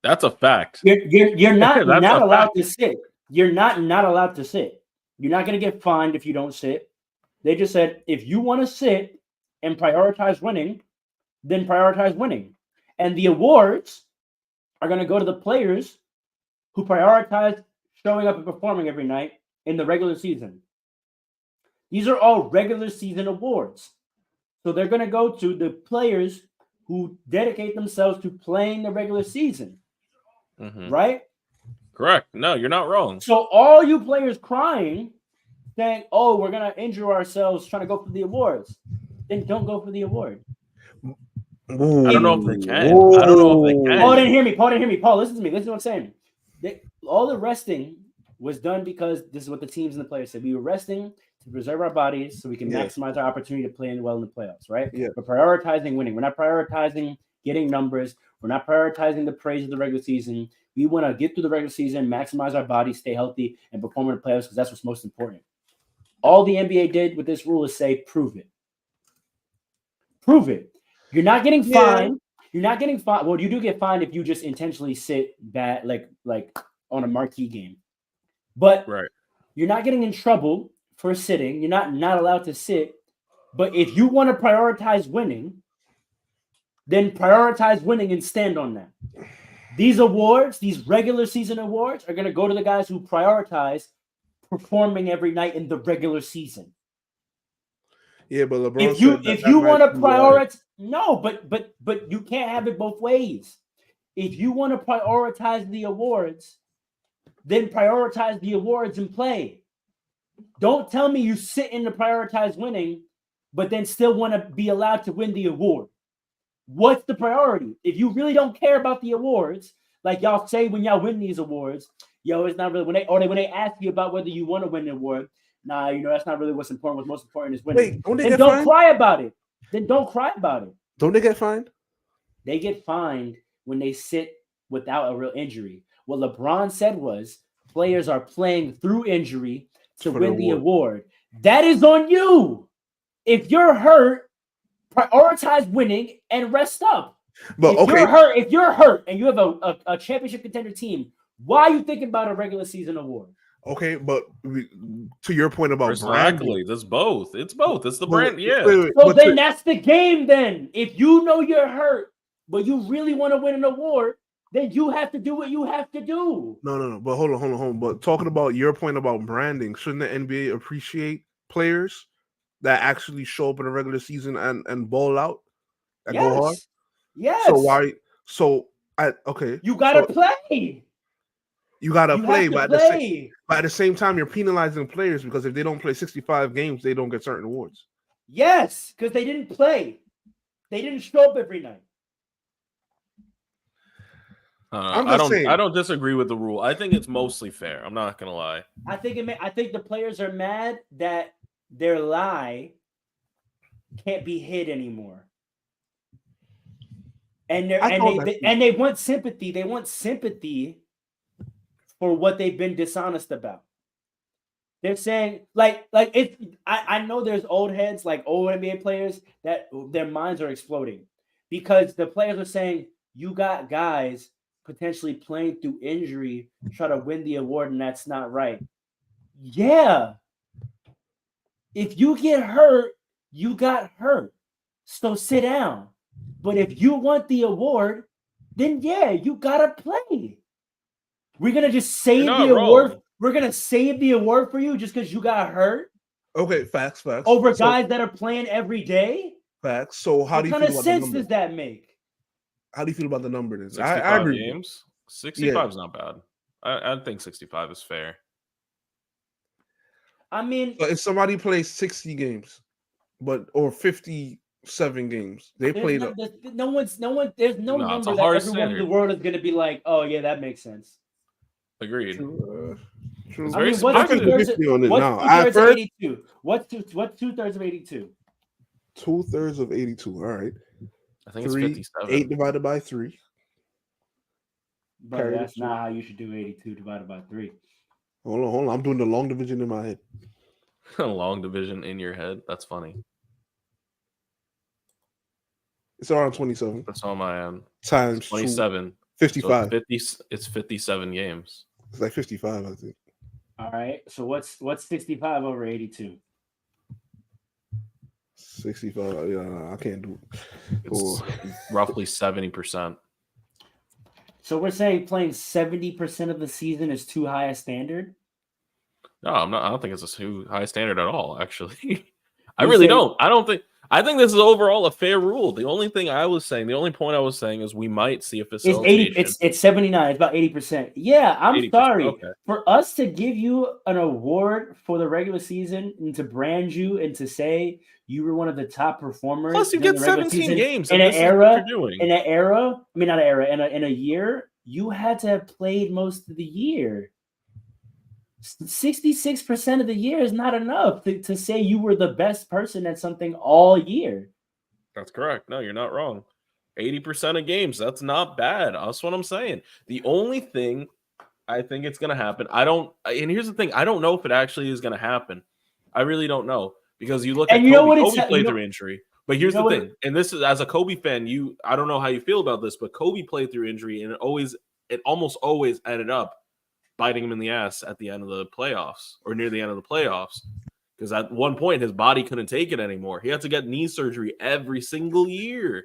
That's a fact. You're not That's not a allowed fact. to sit. You're not allowed to sit. You're not going to get fined if you don't sit. They just said if you want to sit and prioritize winning, then prioritize winning. And the awards are going to go to the players who prioritize showing up and performing every night in the regular season. These are all regular season awards. So they're going to go to the players who dedicate themselves to playing the regular season. Right? Correct. No, you're not wrong. So all you players crying, saying, oh, we're going to injure ourselves trying to go for the awards, then don't go for the award. I don't know if they can. I don't know if they can. Paul didn't hear me. Paul, listen to me. Listen to what I'm saying. All the resting was done because this is what the teams and the players said. We were resting to preserve our bodies so we can maximize our opportunity to play well in the playoffs, right? Yeah. We're prioritizing winning. We're not prioritizing getting numbers. We're not prioritizing the praise of the regular season. We want to get through the regular season, maximize our bodies, stay healthy, and perform in the playoffs because that's what's most important. All the NBA did with this rule is say, prove it. Prove it. You're not getting fined. You're not getting fined. Well, you do get fined if you just intentionally sit bad, like on a marquee game. But you're not getting in trouble for sitting. You're not allowed to sit. But if you want to prioritize winning, then prioritize winning and stand on that. These awards, these regular season awards, are going to go to the guys who prioritize performing every night in the regular season. Yeah, but LeBron if you want to prioritize, no, but you can't have it both ways. If you want to prioritize the awards, then prioritize the awards and play. Don't tell me you sit in to prioritize winning, but then still want to be allowed to win the award. What's the priority? If you really don't care about the awards, like y'all say when y'all win these awards, it's not really when they ask you about whether you want to win the award. Nah, that's not really what's important. What's most important is winning. Wait, don't cry about it. Then don't cry about it. Don't they get fined? They get fined when they sit without a real injury. What LeBron said was players are playing through injury to win the award. That is on you. If you're hurt, prioritize winning and rest up. But if you're hurt and you have a championship contender team, why are you thinking about a regular season award? Okay, but to your point about branding, that's both. It's both. It's the brand. Yeah. So then that's the game. Then if you know you're hurt, but you really want to win an award, then you have to do what you have to do. No. But hold on. But talking about your point about branding, shouldn't the NBA appreciate players that actually show up in a regular season and ball out, and go hard? Yes. So why? Okay. You gotta play. You gotta play, but at the same time, you're penalizing players because if they don't play 65 games, they don't get certain awards. Yes, because they didn't play. They didn't show up every night. I don't disagree with the rule. I think it's mostly fair. I'm not gonna lie. I think the players are mad that their lie can't be hid anymore. And they want sympathy. They want sympathy for what they've been dishonest about. They're saying I know there's old heads, like old NBA players, that their minds are exploding because the players are saying you got guys potentially playing through injury, try to win the award, and that's not right. Yeah. If you get hurt, you got hurt. So sit down. But if you want the award, then you gotta play. We're gonna just save the award. We're gonna save the award for you just because you got hurt. Okay, facts. Over guys that are playing every day. Facts. So how What do you kind feel of about the sense number? does that make? How do you feel about the number? Then 65 I agree. games. 65 is not bad. I think 65 is fair. I mean, But if somebody plays 60 games, or 57 games, they there's played no, up. there's there's no No, it's a number that hard everyone in the standard. world is going to be like, oh yeah, that makes sense. Agreed. True. It's I very mean, what's subjective. 50 on it what's now. 2/3 At of first, 82? What's 2/3 of 82? 2/3 of 82. All right. I think it's 8 57. divided by 3. But Carry that's the not how you should do 82 divided by 3. Hold on. I'm doing the long division in my head. Long division in your head. That's funny. It's around 27 That's on my end. times 27. 55. So it's 57 games. It's like 55, I think. All right. So what's 65 over 82? 65. Yeah, I can't do it. It's roughly 70%. So we're saying playing 70% of the season is too high a standard? No, I'm not. I don't think it's a too high standard at all. Actually, I You really say- don't. I think this is overall a fair rule. The only point I was saying is we might see a It's 80. facilitation. It's 79. It's about 80%. Yeah, I'm 80%, sorry. okay. For us to give you an award for the regular season and to brand you and to say you were one of the top performers. Plus, you during get the regular 17 season games in and an this is what era. you're doing. In an era, I mean, not an era. In a year, you had to have played most of the year. 66% of the year is not enough to say you were the best person at something all year. That's correct. No, you're not wrong. 80% of games. That's not bad. That's what I'm saying. The only thing I think it's going to happen. And here's the thing. I don't know if it actually is going to happen. I really don't know because you look And at you know Kobe. what it's- Kobe played you know- through injury. But here's the thing. And this is, as a Kobe fan, I don't know how you feel about this, but Kobe played through injury and it almost always ended up biting him in the ass at the end of the playoffs or near the end of the playoffs. Because at one point, his body couldn't take it anymore. He had to get knee surgery every single year.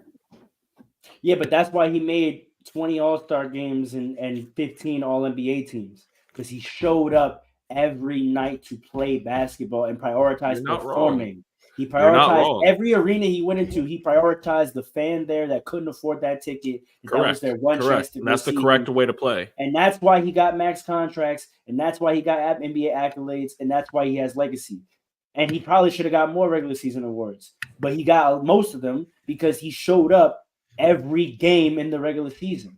Yeah, but that's why he made 20 All-Star games and 15 All-NBA teams. Because he showed up every night to play basketball and prioritize You're not performing. wrong. He You're not prioritized wrong. every arena he went into. He prioritized the fan there that couldn't afford that ticket. That was their one chance to And go that's the see correct him. way to play. And that's why he got max contracts. And that's why he got NBA accolades. And that's why he has legacy. And he probably should have got more regular season awards. But he got most of them because he showed up every game in the regular season.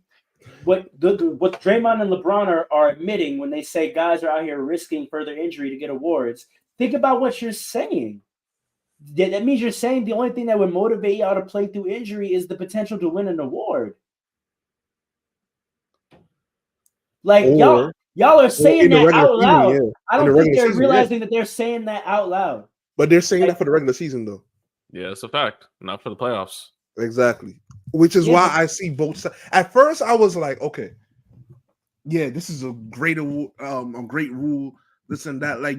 What Draymond and LeBron are admitting when they say guys are out here risking further injury to get awards, think about what you're saying. That means you're saying the only thing that would motivate y'all to play through injury is the potential to win an award. Like y'all are saying that out loud. Season, yeah. I don't think they're realizing that they're saying that out loud. But they're saying that for the regular season, though. Yeah, it's a fact. Not for the playoffs. Exactly. Which is why I see both sides. At first, I was like, okay, yeah, this is a great rule. This and that. Like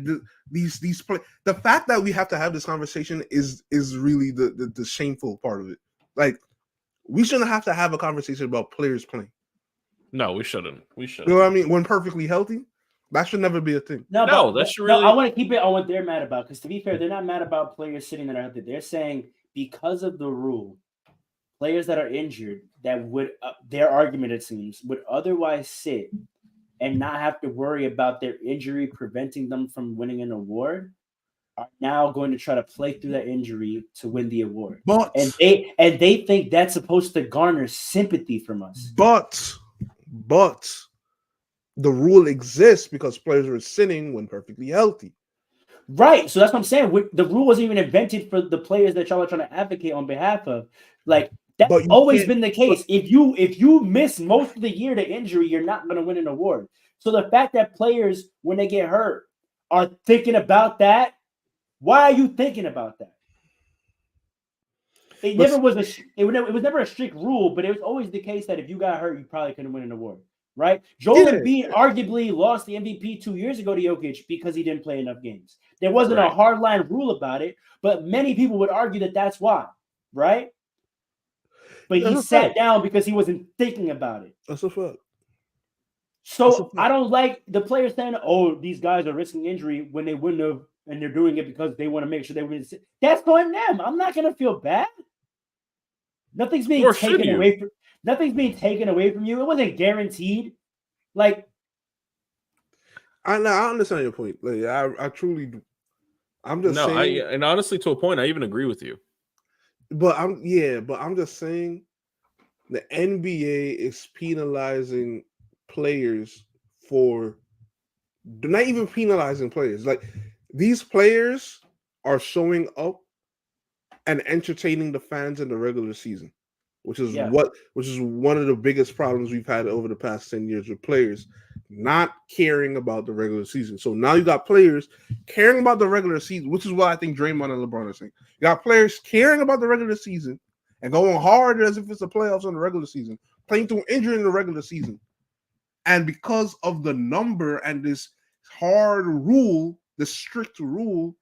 these play. The fact that we have to have this conversation is really the shameful part of it. Like we shouldn't have to have a conversation about players playing. No, we shouldn't. We shouldn't. You know what I mean? When perfectly healthy, that should never be a thing. No, that should really. I want to keep it on what they're mad about because to be fair, they're not mad about players sitting there out there. They're saying because of the rule, players that are injured that would their argument it seems would otherwise sit and not have to worry about their injury preventing them from winning an award are now going to try to play through that injury to win the award. But they think that's supposed to garner sympathy from us. But the rule exists because players are sitting when perfectly healthy. Right. So that's what I'm saying. The rule wasn't even invented for the players that y'all are trying to advocate on behalf of. Like that's always been the case. If you miss most of the year to injury, you're not going to win an award. So the fact that players, when they get hurt, are thinking about that, why are you thinking about that? It was never a strict rule, but it was always the case that if you got hurt, you probably couldn't win an award. Right? Joel Embiid arguably lost the MVP 2 years ago to Jokic because he didn't play enough games. There wasn't a hardline rule about it, but many people would argue that that's why, right? But he sat down because he wasn't thinking about it. That's a fact. So I don't like the players saying, "Oh, these guys are risking injury when they wouldn't have, and they're doing it because they want to make sure they win." That's on them. I'm not gonna feel bad. Nothing's being Or should taken you? away from. Nothing's being taken away from you. It wasn't guaranteed. Like, I understand your point. Like, I truly do. I'm just No, saying, and honestly, to a point, I even agree with you. but I'm just saying the NBA is penalizing players for they're not even penalizing players. Like these players are showing up and entertaining the fans in the regular season, which is Yeah. one of the biggest problems we've had over the past 10 years with players not caring about the regular season. So now you got players caring about the regular season, which is what I think Draymond and LeBron are saying. You got players caring about the regular season and going hard as if it's the playoffs on the regular season, playing through injury in the regular season. And because of the number and this hard rule, the strict rule,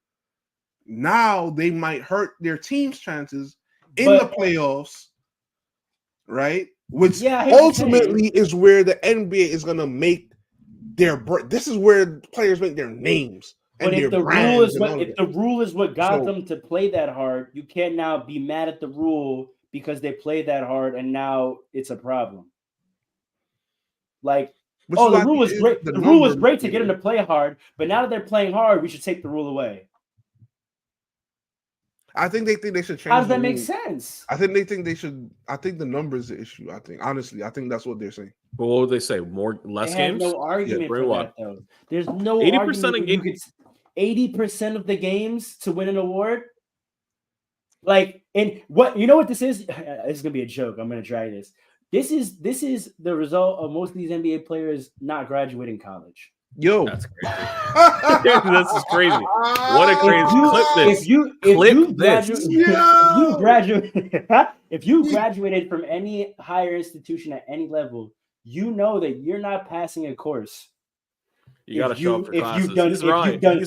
now they might hurt their team's chances in the playoffs, right? Which ultimately is where the NBA is going to make this is where players make their names. But if the rule is what got them to play that hard, you can't now be mad at the rule because they played that hard and now it's a problem. Like, the rule was great. The rule was great to get them to play hard, but now that they're playing hard, we should take the rule away. I think they should change. How does that make sense? I think the number is the issue. Honestly, I think that's what they're saying. But what would they say? Less they games? Have no argument for that, though. There's no 80% argument. You could 80% of the games to win an award. Like, and what you know what this is? This is gonna be a joke. I'm gonna try this. This is the result of most of these NBA players not graduating college. Yo, that's crazy. This is crazy. What a crazy clip this. If you graduated from any higher institution at any level, you know that you're not passing a course. You got to show up for classes.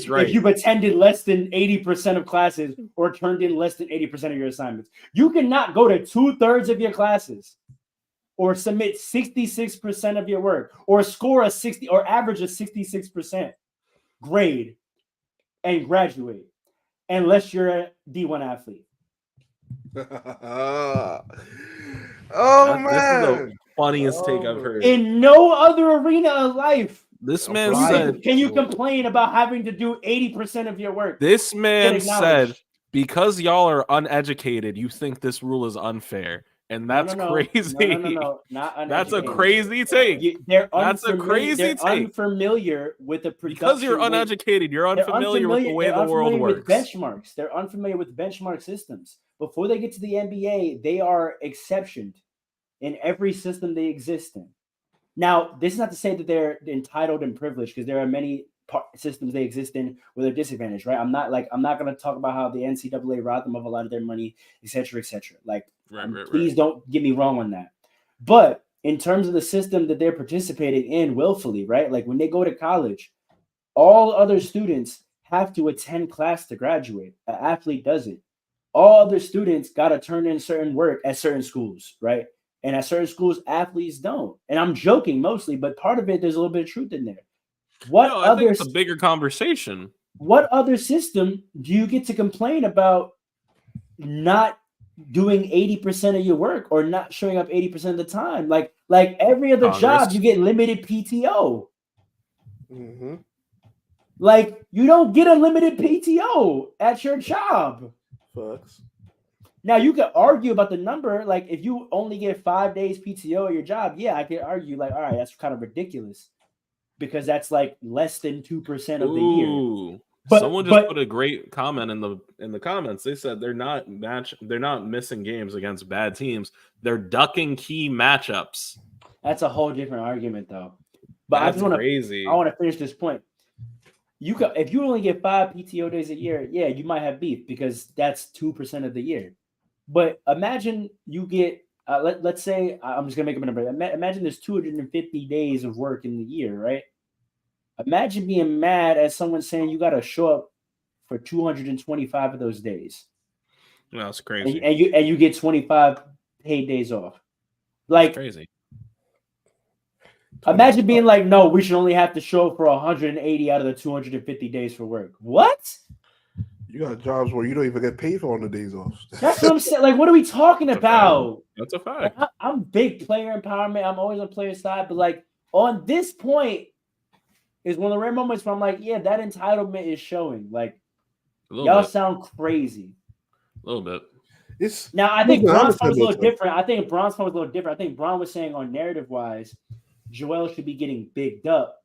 If you've attended less than 80% of classes or turned in less than 80% of your assignments, you cannot go to 2/3 of your classes. Or submit 66% of your work, or score a 60 or average a 66% grade and graduate, unless you're a D1 athlete. Man, this is the funniest take I've heard. In no other arena of life, this man said, "Can you complain about having to do 80% of your work?" This man said, "Because y'all are uneducated, you think this rule is unfair." And that's crazy. No, not that's a crazy take. That's a crazy take. Unfamiliar with the production. Because you're uneducated, you're unfamiliar with the way the world works. Benchmarks. They're unfamiliar with benchmark systems. Before they get to the NBA, they are exceptioned in every system they exist in. Now, this is not to say that they're entitled and privileged, because there are many systems they exist in where they're disadvantaged, right? I'm not going to talk about how the NCAA robbed them of a lot of their money, etc., etc. Like, please don't get me wrong on that. But in terms of the system that they're participating in willfully, right? Like when they go to college, all other students have to attend class to graduate. An athlete doesn't. All other students got to turn in certain work at certain schools, right? And at certain schools, athletes don't. And I'm joking mostly, but part of it, there's a little bit of truth in there. I think it's a bigger conversation. What other system do you get to complain about not doing 80% of your work or not showing up 80% of the time? Like every other job, you get limited PTO. Mm-hmm. Like you don't get a limited PTO at your job. Fucks. Now you could argue about the number. Like if you only get 5 days PTO at your job, yeah, I could argue like, all right, that's kind of ridiculous because that's like less than 2% of the year. But someone just put a great comment in the comments. They said they're not missing games against bad teams. They're ducking key matchups. That's a whole different argument, though. But that's crazy. I want to finish this point. If you only get 5 PTO days a year, yeah, you might have beef because that's 2% of the year. But imagine you get let's say I'm just gonna make up a number. Imagine there's 250 days of work in the year, right? Imagine being mad at someone saying you got to show up for 225 of those days. That's crazy. And you get 25 paid days off. Like that's crazy. Imagine being like, no, we should only have to show up for 180 out of the 250 days for work. What? You got jobs where you don't even get paid for on the days off. That's what I'm saying. Like, what are we talking That's a about? That's a Like, fact. I'm big player empowerment. I'm always on player side, but like on this point is one of the rare moments where I'm like, yeah, that entitlement is showing. Like, A little y'all bit. sound crazy. A little bit. It's Now, I think listen, Bron's point understand was a little those things. different. I think Bron's point was a little different. I think Bron was saying on narrative wise, Joel should be getting bigged up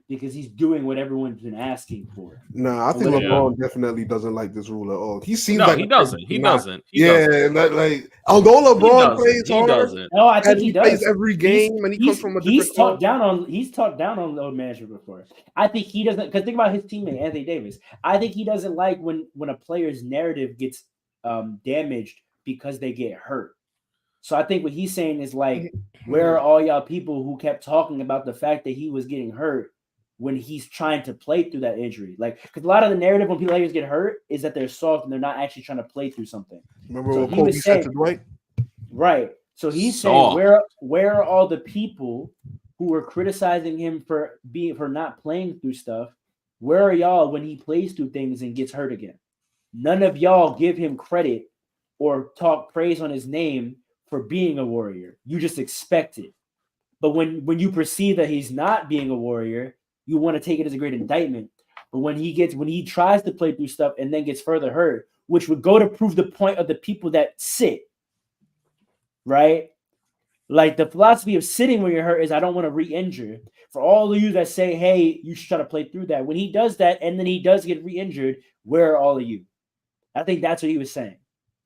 because he's doing what everyone's been asking for. Nah, I think Yeah. LeBron definitely doesn't like this rule at all. He seems No, like he a doesn't. person He not- doesn't. He Yeah, doesn't. like although He LeBron doesn't. plays He hard doesn't. No, I think and he plays does. every game and he comes from a different club. He's talked down on load management before. I think he doesn't, because think about his teammate Anthony Davis. I think he doesn't like when a player's narrative gets damaged because they get hurt. So I think what he's saying is like, where are all y'all people who kept talking about the fact that he was getting hurt when he's trying to play through that injury? Like, because a lot of the narrative when players get hurt is that they're soft and they're not actually trying to play through something. Remember So what he Kobe was said saying- to Dwight? Right. So he's Soft. saying where are all the people who were criticizing him for not playing through stuff? Where are y'all when he plays through things and gets hurt again? None of y'all give him credit or talk praise on his name for being a warrior. You just expect it. But when you perceive that he's not being a warrior, you want to take it as a great indictment. But when he tries to play through stuff and then gets further hurt, which would go to prove the point of the people that sit, right? Like the philosophy of sitting when you're hurt is I don't want to re-injure. For all of you that say, hey, you should try to play through that. When he does that and then he does get re-injured, where are all of you? I think that's what he was saying.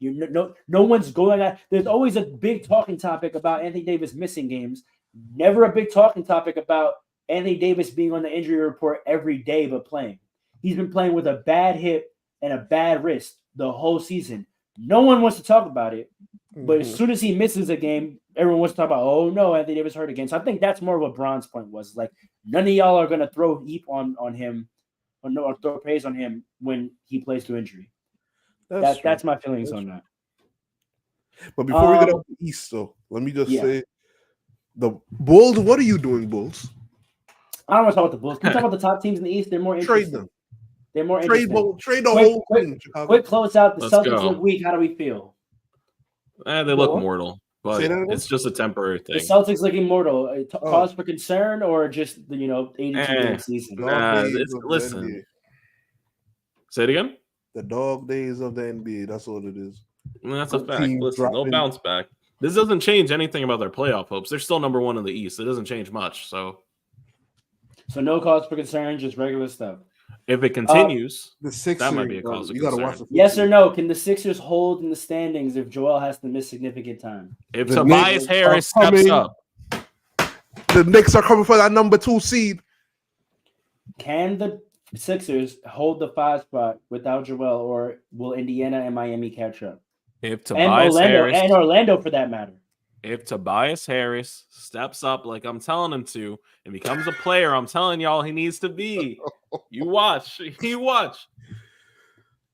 No one's going on. There's always a big talking topic about Anthony Davis missing games. Never a big talking topic about Anthony Davis being on the injury report every day but playing. He's been playing with a bad hip and a bad wrist the whole season. No one wants to talk about it. But as soon as he misses a game, everyone wants to talk about, oh no, Anthony Davis hurt again. So I think that's more of what Bron's point was. Like, none of y'all are going to throw heap on him or throw praise on him when he plays through injury. That's my feelings on that. But before we get off the East, though, let me just say, the Bulls. What are you doing, Bulls? I don't want to talk about the Bulls. Can we talk about the top teams in the East? They're more interesting. Trade them. They're more Trade interesting. the whole team. Chicago. Quick close out. The Let's Celtics go. look weak. How do we feel? They look What? mortal, but Say that again? it's just a temporary The thing. Celtics looking mortal. Cause for concern or just the 82-game season? Dog days of the Listen. NBA. Say it again. The dog days of the NBA. That's what it is. That's a Good fact. team Listen, they'll dropping. bounce back. This doesn't change anything about their playoff hopes. They're still number one in the East. It doesn't change much. So No cause for concern, just regular stuff. if it continues, The Sixers. that might be a cause of You gotta concern. watch the Yes or Sixers. no? Can the Sixers hold in the standings if Joel has to miss significant time? If The Tobias Knicks Harris are steps coming. up, The Knicks are coming for that number 2 seed. Can the Sixers hold the 5 spot without Joel, or will Indiana and Miami catch up? if And Tobias Harris, Orlando for that matter. if Tobias Harris steps up like I'm telling him to and becomes a player, I'm telling y'all he needs to be. You watch. You watch.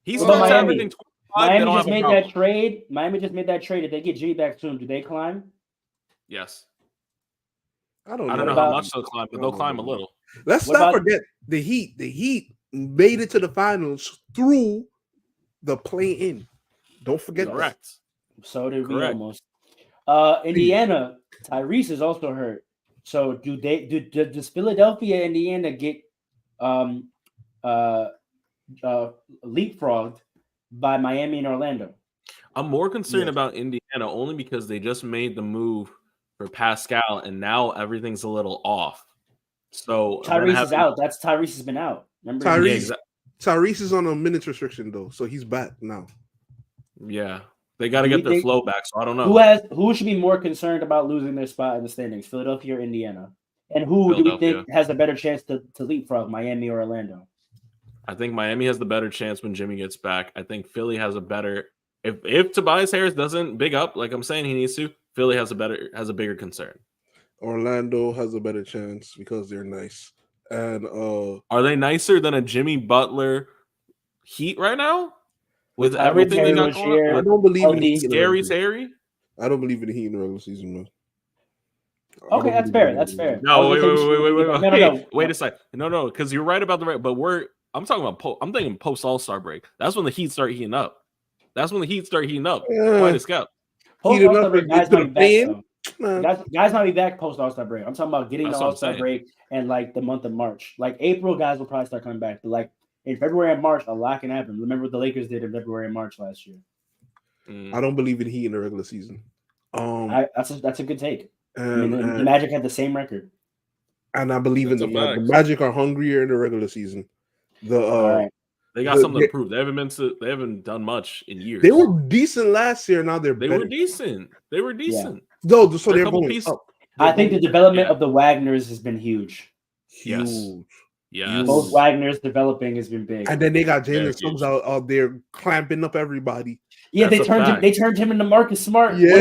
He What about starts Miami? averaging 25. They Miami don't just have a made problem. that trade. Miami just made that trade. If they get Jimmy back soon, do they climb? Yes. I don't I don't know. know how about- much they'll climb, but they'll climb a little. Let's What not about- forget the Heat. The Heat made it to the finals through the play-in. Don't forget that. Correct. So did we Correct. almost. Indiana, Tyrese is also hurt. So does Philadelphia, Indiana get leapfrogged by Miami and Orlando? I'm more concerned Yes. about Indiana only because they just made the move for Pascal, and now everything's a little off. So then Tyrese is having- out. Tyrese has been out. Remember? Tyrese- Yeah, exactly. Tyrese is on a minutes restriction though, so he's back now. Yeah, they got to Do you get their think- flow back. So I don't know. Who should be more concerned about losing their spot in the standings, Philadelphia or Indiana? And who do we think Philadelphia. has a better chance to leapfrog, Miami or Orlando? I think Miami has the better chance when Jimmy gets back. I think Philly has a better. If Tobias Harris doesn't big up like I'm saying he needs to, Philly has a bigger concern. Orlando has a better chance because they're nice. And Are they nicer than a Jimmy Butler Heat right now? With Tyler everything they Terry got was going here. on? I don't believe in the Healthy. Heat in the Scary regular season. Terry? I don't believe in the Heat in the regular season, man. I Okay, don't that's believe fair. in That's the fair. No, I was wait, gonna say we should- wait. No, Hey, no. wait a sec. No, because you're right about but I'm talking about. I'm thinking post All-Star break. That's when the Heat start heating up. Quite a scout. Post Heated All Star up break, and guys get to might the be back play-in. though. Guys might be back post All Star break. I'm talking about getting That's the what I'm All Star saying. break and like the month of March. Like April, guys will probably start coming back. But like in February and March, a lot can happen. Remember what the Lakers did in February and March last year. I don't believe in Heat in the regular season. That's a good take. And, the Magic had the same record. And I believe That's in a the fact. Magic are hungrier in the regular season. All right. They got something to prove. They haven't done much in years. They were decent last year. Now They better. were decent. No, so they're a couple going pieces. up. I think the development of the Wagners has been huge. Huge. Yes. Both Wagners developing has been big. And then they got Very Jalen Suggs out there clamping up everybody. Yeah, That's they turned him into Marcus Smart. Yeah.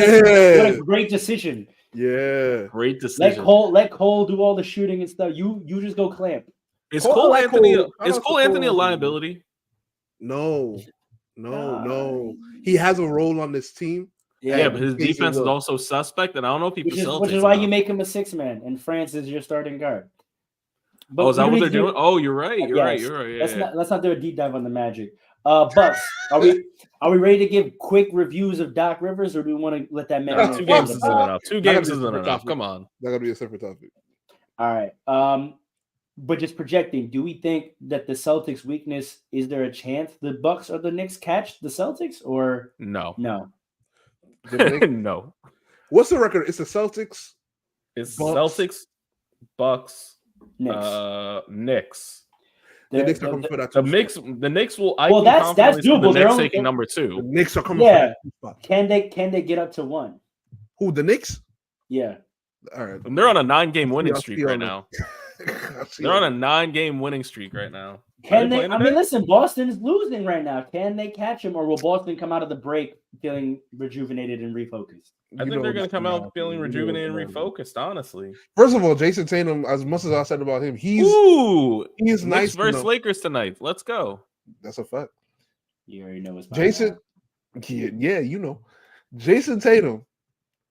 What a great decision. Yeah. Great decision. Let Cole do all the shooting and stuff. You just go clamp. Is Cole Anthony a liability? No. He has a role on this team. Yeah, but his defense is also suspect, and I don't know if he which is why you make him a 6-man, and France is your starting guard. But is that what they're doing? Oh, you're right. You're right. Yeah, let's not do a deep dive on the Magic. Bucks, are we ready to give quick reviews of Doc Rivers, or do we want to let that man? 2 games isn't enough. 2 games isn't enough. Come on. That gotta be a separate topic. All right. But just projecting, do we think that the Celtics' weakness, is there a chance the Bucks or the Knicks catch the Celtics, or no? No. What's the record? It's the Celtics. It's Celtics, Bucks, Knicks. The Knicks are coming for that. The Knicks will. That's doable. The Knicks taking number 2. The Knicks are coming. Yeah. For that Can they get up to 1? Who, the Knicks? Yeah. All right. And they're on a 9-game winning streak right now. They're on a 9-game winning streak right now. Can they? I mean, listen, Boston's losing right now. Can they catch him, or will Boston come out of the break feeling rejuvenated and refocused? I think they're going to come out feeling rejuvenated and refocused. Honestly, first of all, Jason Tatum, as much as I said about him, he's nice versus Lakers tonight. Let's go. That's a fact. You already know what's Jason. Yeah, you know, Jason Tatum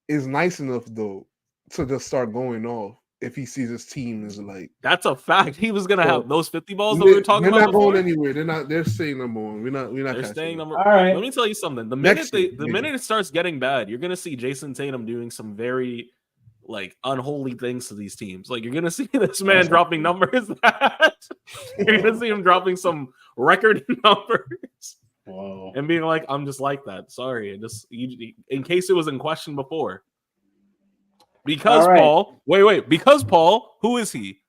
is nice enough though to just start going off. If he sees his team is like, that's a fact. He was gonna have those 50 balls that we were talking about. They're not going anywhere. They're staying number 1. We're not. They're staying number. All right. Let me tell you something. The minute it starts getting bad, you're gonna see Jason Tatum doing some very like unholy things to these teams. Like you're gonna see this man dropping numbers. You're gonna see him dropping some record numbers. Whoa. And being like, I'm just like that. Sorry, in case it was in question before. Because Paul, because Paul, who is he?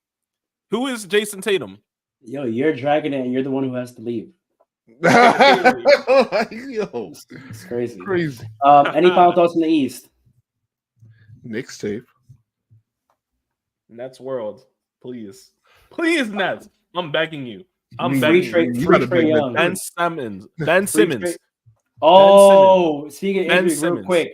Who is Jason Tatum? Yo, you're dragging it, and you're the one who has to leave. Yo, it's crazy. Any final thoughts in the East? Knicks tape. Nets world, please, Nets. I'm begging you. Young. Ben Simmons. Speaking of injury, real quick.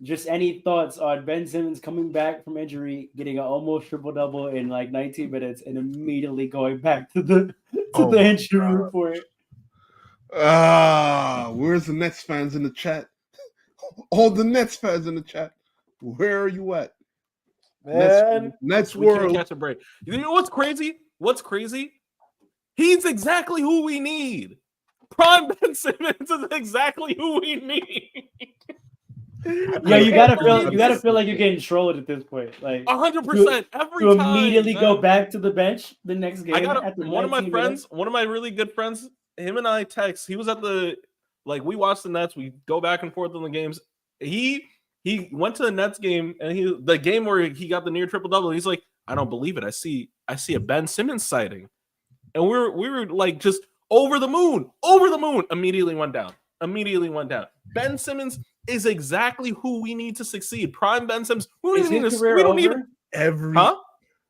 Just any thoughts on Ben Simmons coming back from injury, getting an almost triple-double in like 19 minutes, and immediately going back to the injury report? Where's the Nets fans in the chat? All the Nets fans in the chat. Where are you at? Man, Nets we world. Can't catch a break. You know what's crazy? He's exactly who we need. Prime Ben Simmons is exactly who we need. Yeah, you gotta feel like you're getting trolled at this point. Like 100% every to time. Immediately go back to the bench the next game. I got one of my really good friends. Him and I text. He was at we watched the Nets. We go back and forth on the games. He went to the Nets game and the game where he got the near triple double. He's like, I don't believe it. I see a Ben Simmons sighting, and we were like just over the moon. Immediately went down. Ben Simmons is exactly who we need to succeed. Prime Ben Simmons. Is his career over?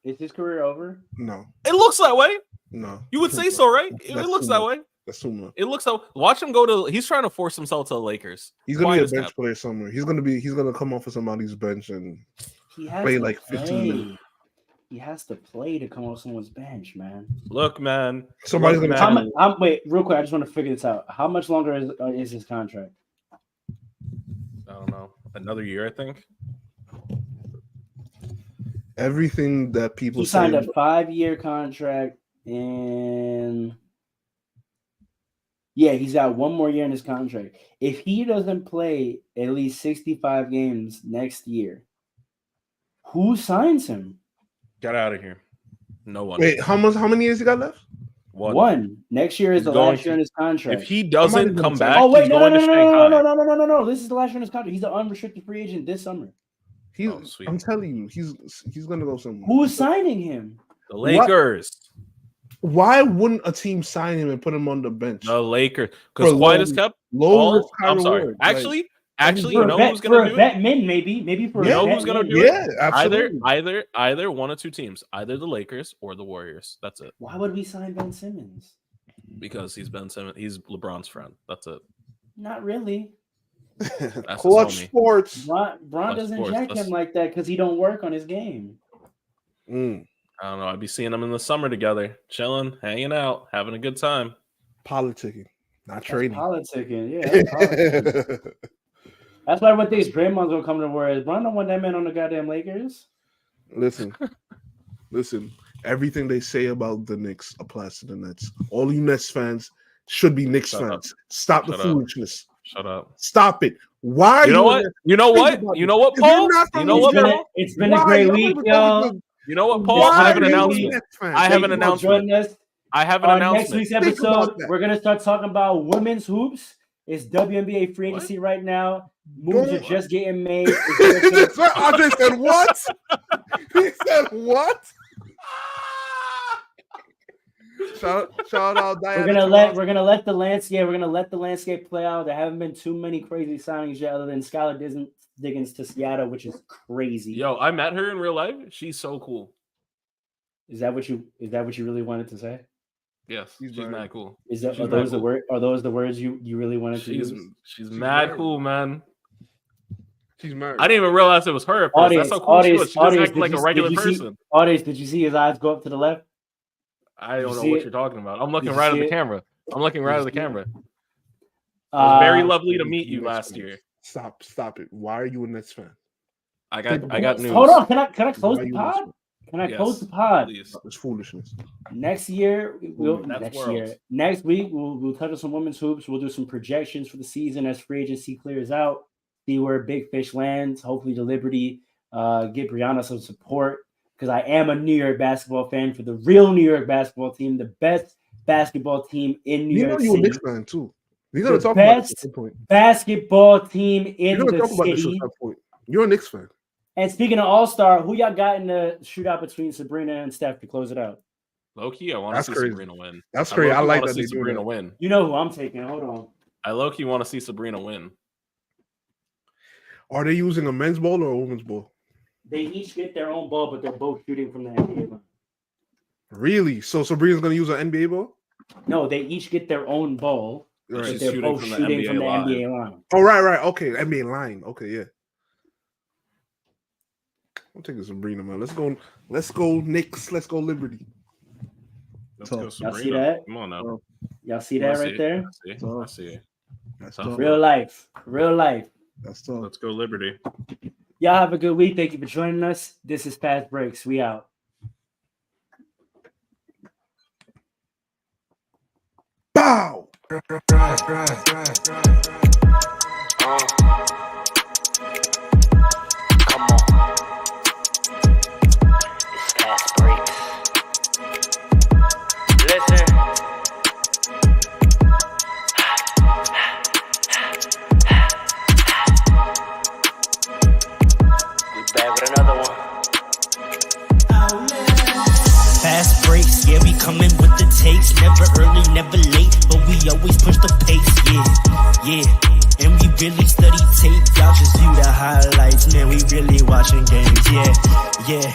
Is his career over? No. It looks that way. No. You would say so, right? It looks that way. That's too much. It looks so. Watch him go to. He's trying to force himself to the Lakers. He's gonna be a bench player somewhere. He's gonna come off of somebody's bench and play like 15 minutes. He has to play to come off someone's bench, man. Look, man. Somebody's gonna. Wait, real quick. I just want to figure this out. How much longer is his contract? I don't know. Another year, I think. Everything that people he signed a 5-year contract And yeah, he's got one more year in his contract. If he doesn't play at least 65 games next year, who signs him? Get out of here. No one. Wait, how many years he got left? One. Next year is the last year in his contract. If he doesn't come back, oh wait, he's going to Shanghai. No. This is the last year in his contract. He's an unrestricted free agent this summer. I'm telling you, he's gonna go somewhere. Who's signing him? The Lakers. Why wouldn't a team sign him and put him on the bench? The Lakers, because White is kept. I'm sorry. Actually, you know who's going to do it? Maybe for you know who's going to do it? Yeah, absolutely. Either one of two teams, either the Lakers or the Warriors. That's it. Why would we sign Ben Simmons? Because he's Ben Simmons. He's LeBron's friend. That's it. Not really. That's Clutch Sports. Bron doesn't jack him like that because he don't work on his game. I don't know. I'd be seeing them in the summer together, chilling, hanging out, having a good time. Politicking, not trading. Politicking, yeah. Politicking. That's why everyone thinks Draymond's gonna come to where Bron don't want that man on the goddamn Lakers. Listen. Everything they say about the Knicks applies to the Nets. All you Nets fans should be Knicks fans. Stop the foolishness. Shut up. Stop it. Why? You know what? You know what, Paul? You know what, Paul? It's been a great week, y'all. You know what, Paul? I have an announcement. I have an announcement. Next week's episode, we're gonna start talking about women's hoops. It's WNBA free agency right now. Moves are just getting made. Andre said what? He said what? Shout out Diana. We're gonna let the landscape play out. There haven't been too many crazy signings yet, other than Skylar Diggins to Seattle, which is crazy. Yo, I met her in real life. She's so cool. Is that what you really wanted to say? Yes, she's mad cool. Are those the words you really wanted to use? She's mad cool, man. She's married. I didn't even realize it was her. That's so cool. She just acted like a regular person. Did you see his eyes go up to the left? I don't know what you're talking about. I'm looking right at the camera. It was very lovely to meet you last year. Stop it. Why are you a Nets fan? I got news. Hold on. Can I close the pod? Close the pod? Please. It's foolishness. Next week we'll touch on some women's hoops. We'll do some projections for the season as free agency clears out. See where Big Fish lands. Hopefully the Liberty get Brianna some support, because I am a New York basketball fan for the real New York basketball team, the best basketball team in New York City. You're a Knicks fan too. We're gonna talk about this at some point. Basketball team in the city. You're a Knicks fan. And speaking of All-Star, who y'all got in the shootout between Sabrina and Steph to close it out? Low-key, I want to see Sabrina win. That's crazy. I like that. See Sabrina win. You know who I'm taking. Hold on. I low-key want to see Sabrina win. Are they using a men's ball or a women's ball? They each get their own ball, but they're both shooting from the NBA line. Really? So Sabrina's going to use an NBA ball? No, they each get their own ball, but they're both shooting from the NBA line. Oh, right. Okay, NBA line. Okay, yeah. I'm taking Sabrina, man. Let's go Knicks. Let's go Liberty. Let's go Sabrina. Y'all see that? Come on now. Y'all see that right there? I see. That's real life. That's tough. Let's go Liberty. Y'all have a good week. Thank you for joining us. This is Fast Breaks. We out. Bow. Come on. It's Fast Breaks. Listen. We back with another one. Fast breaks, yeah, we coming with the takes. Never early, never late, but we always push the pace, yeah. And we really study tape, y'all just view the highlights. Man, we really watching games, yeah.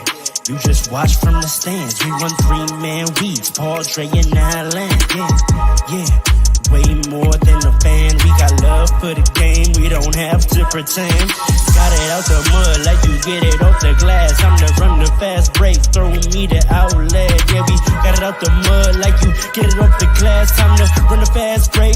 You just watch from the stands. We run 3-man weeks, Paul, Dre, and Allen, yeah. Way more than a fan. We got love for the game. We don't have to pretend. Got it out the mud like you get it off the glass. I'm the run the fast break. Throw me the outlet. Yeah, we got it out the mud like you get it off the glass. Time to run the fast break.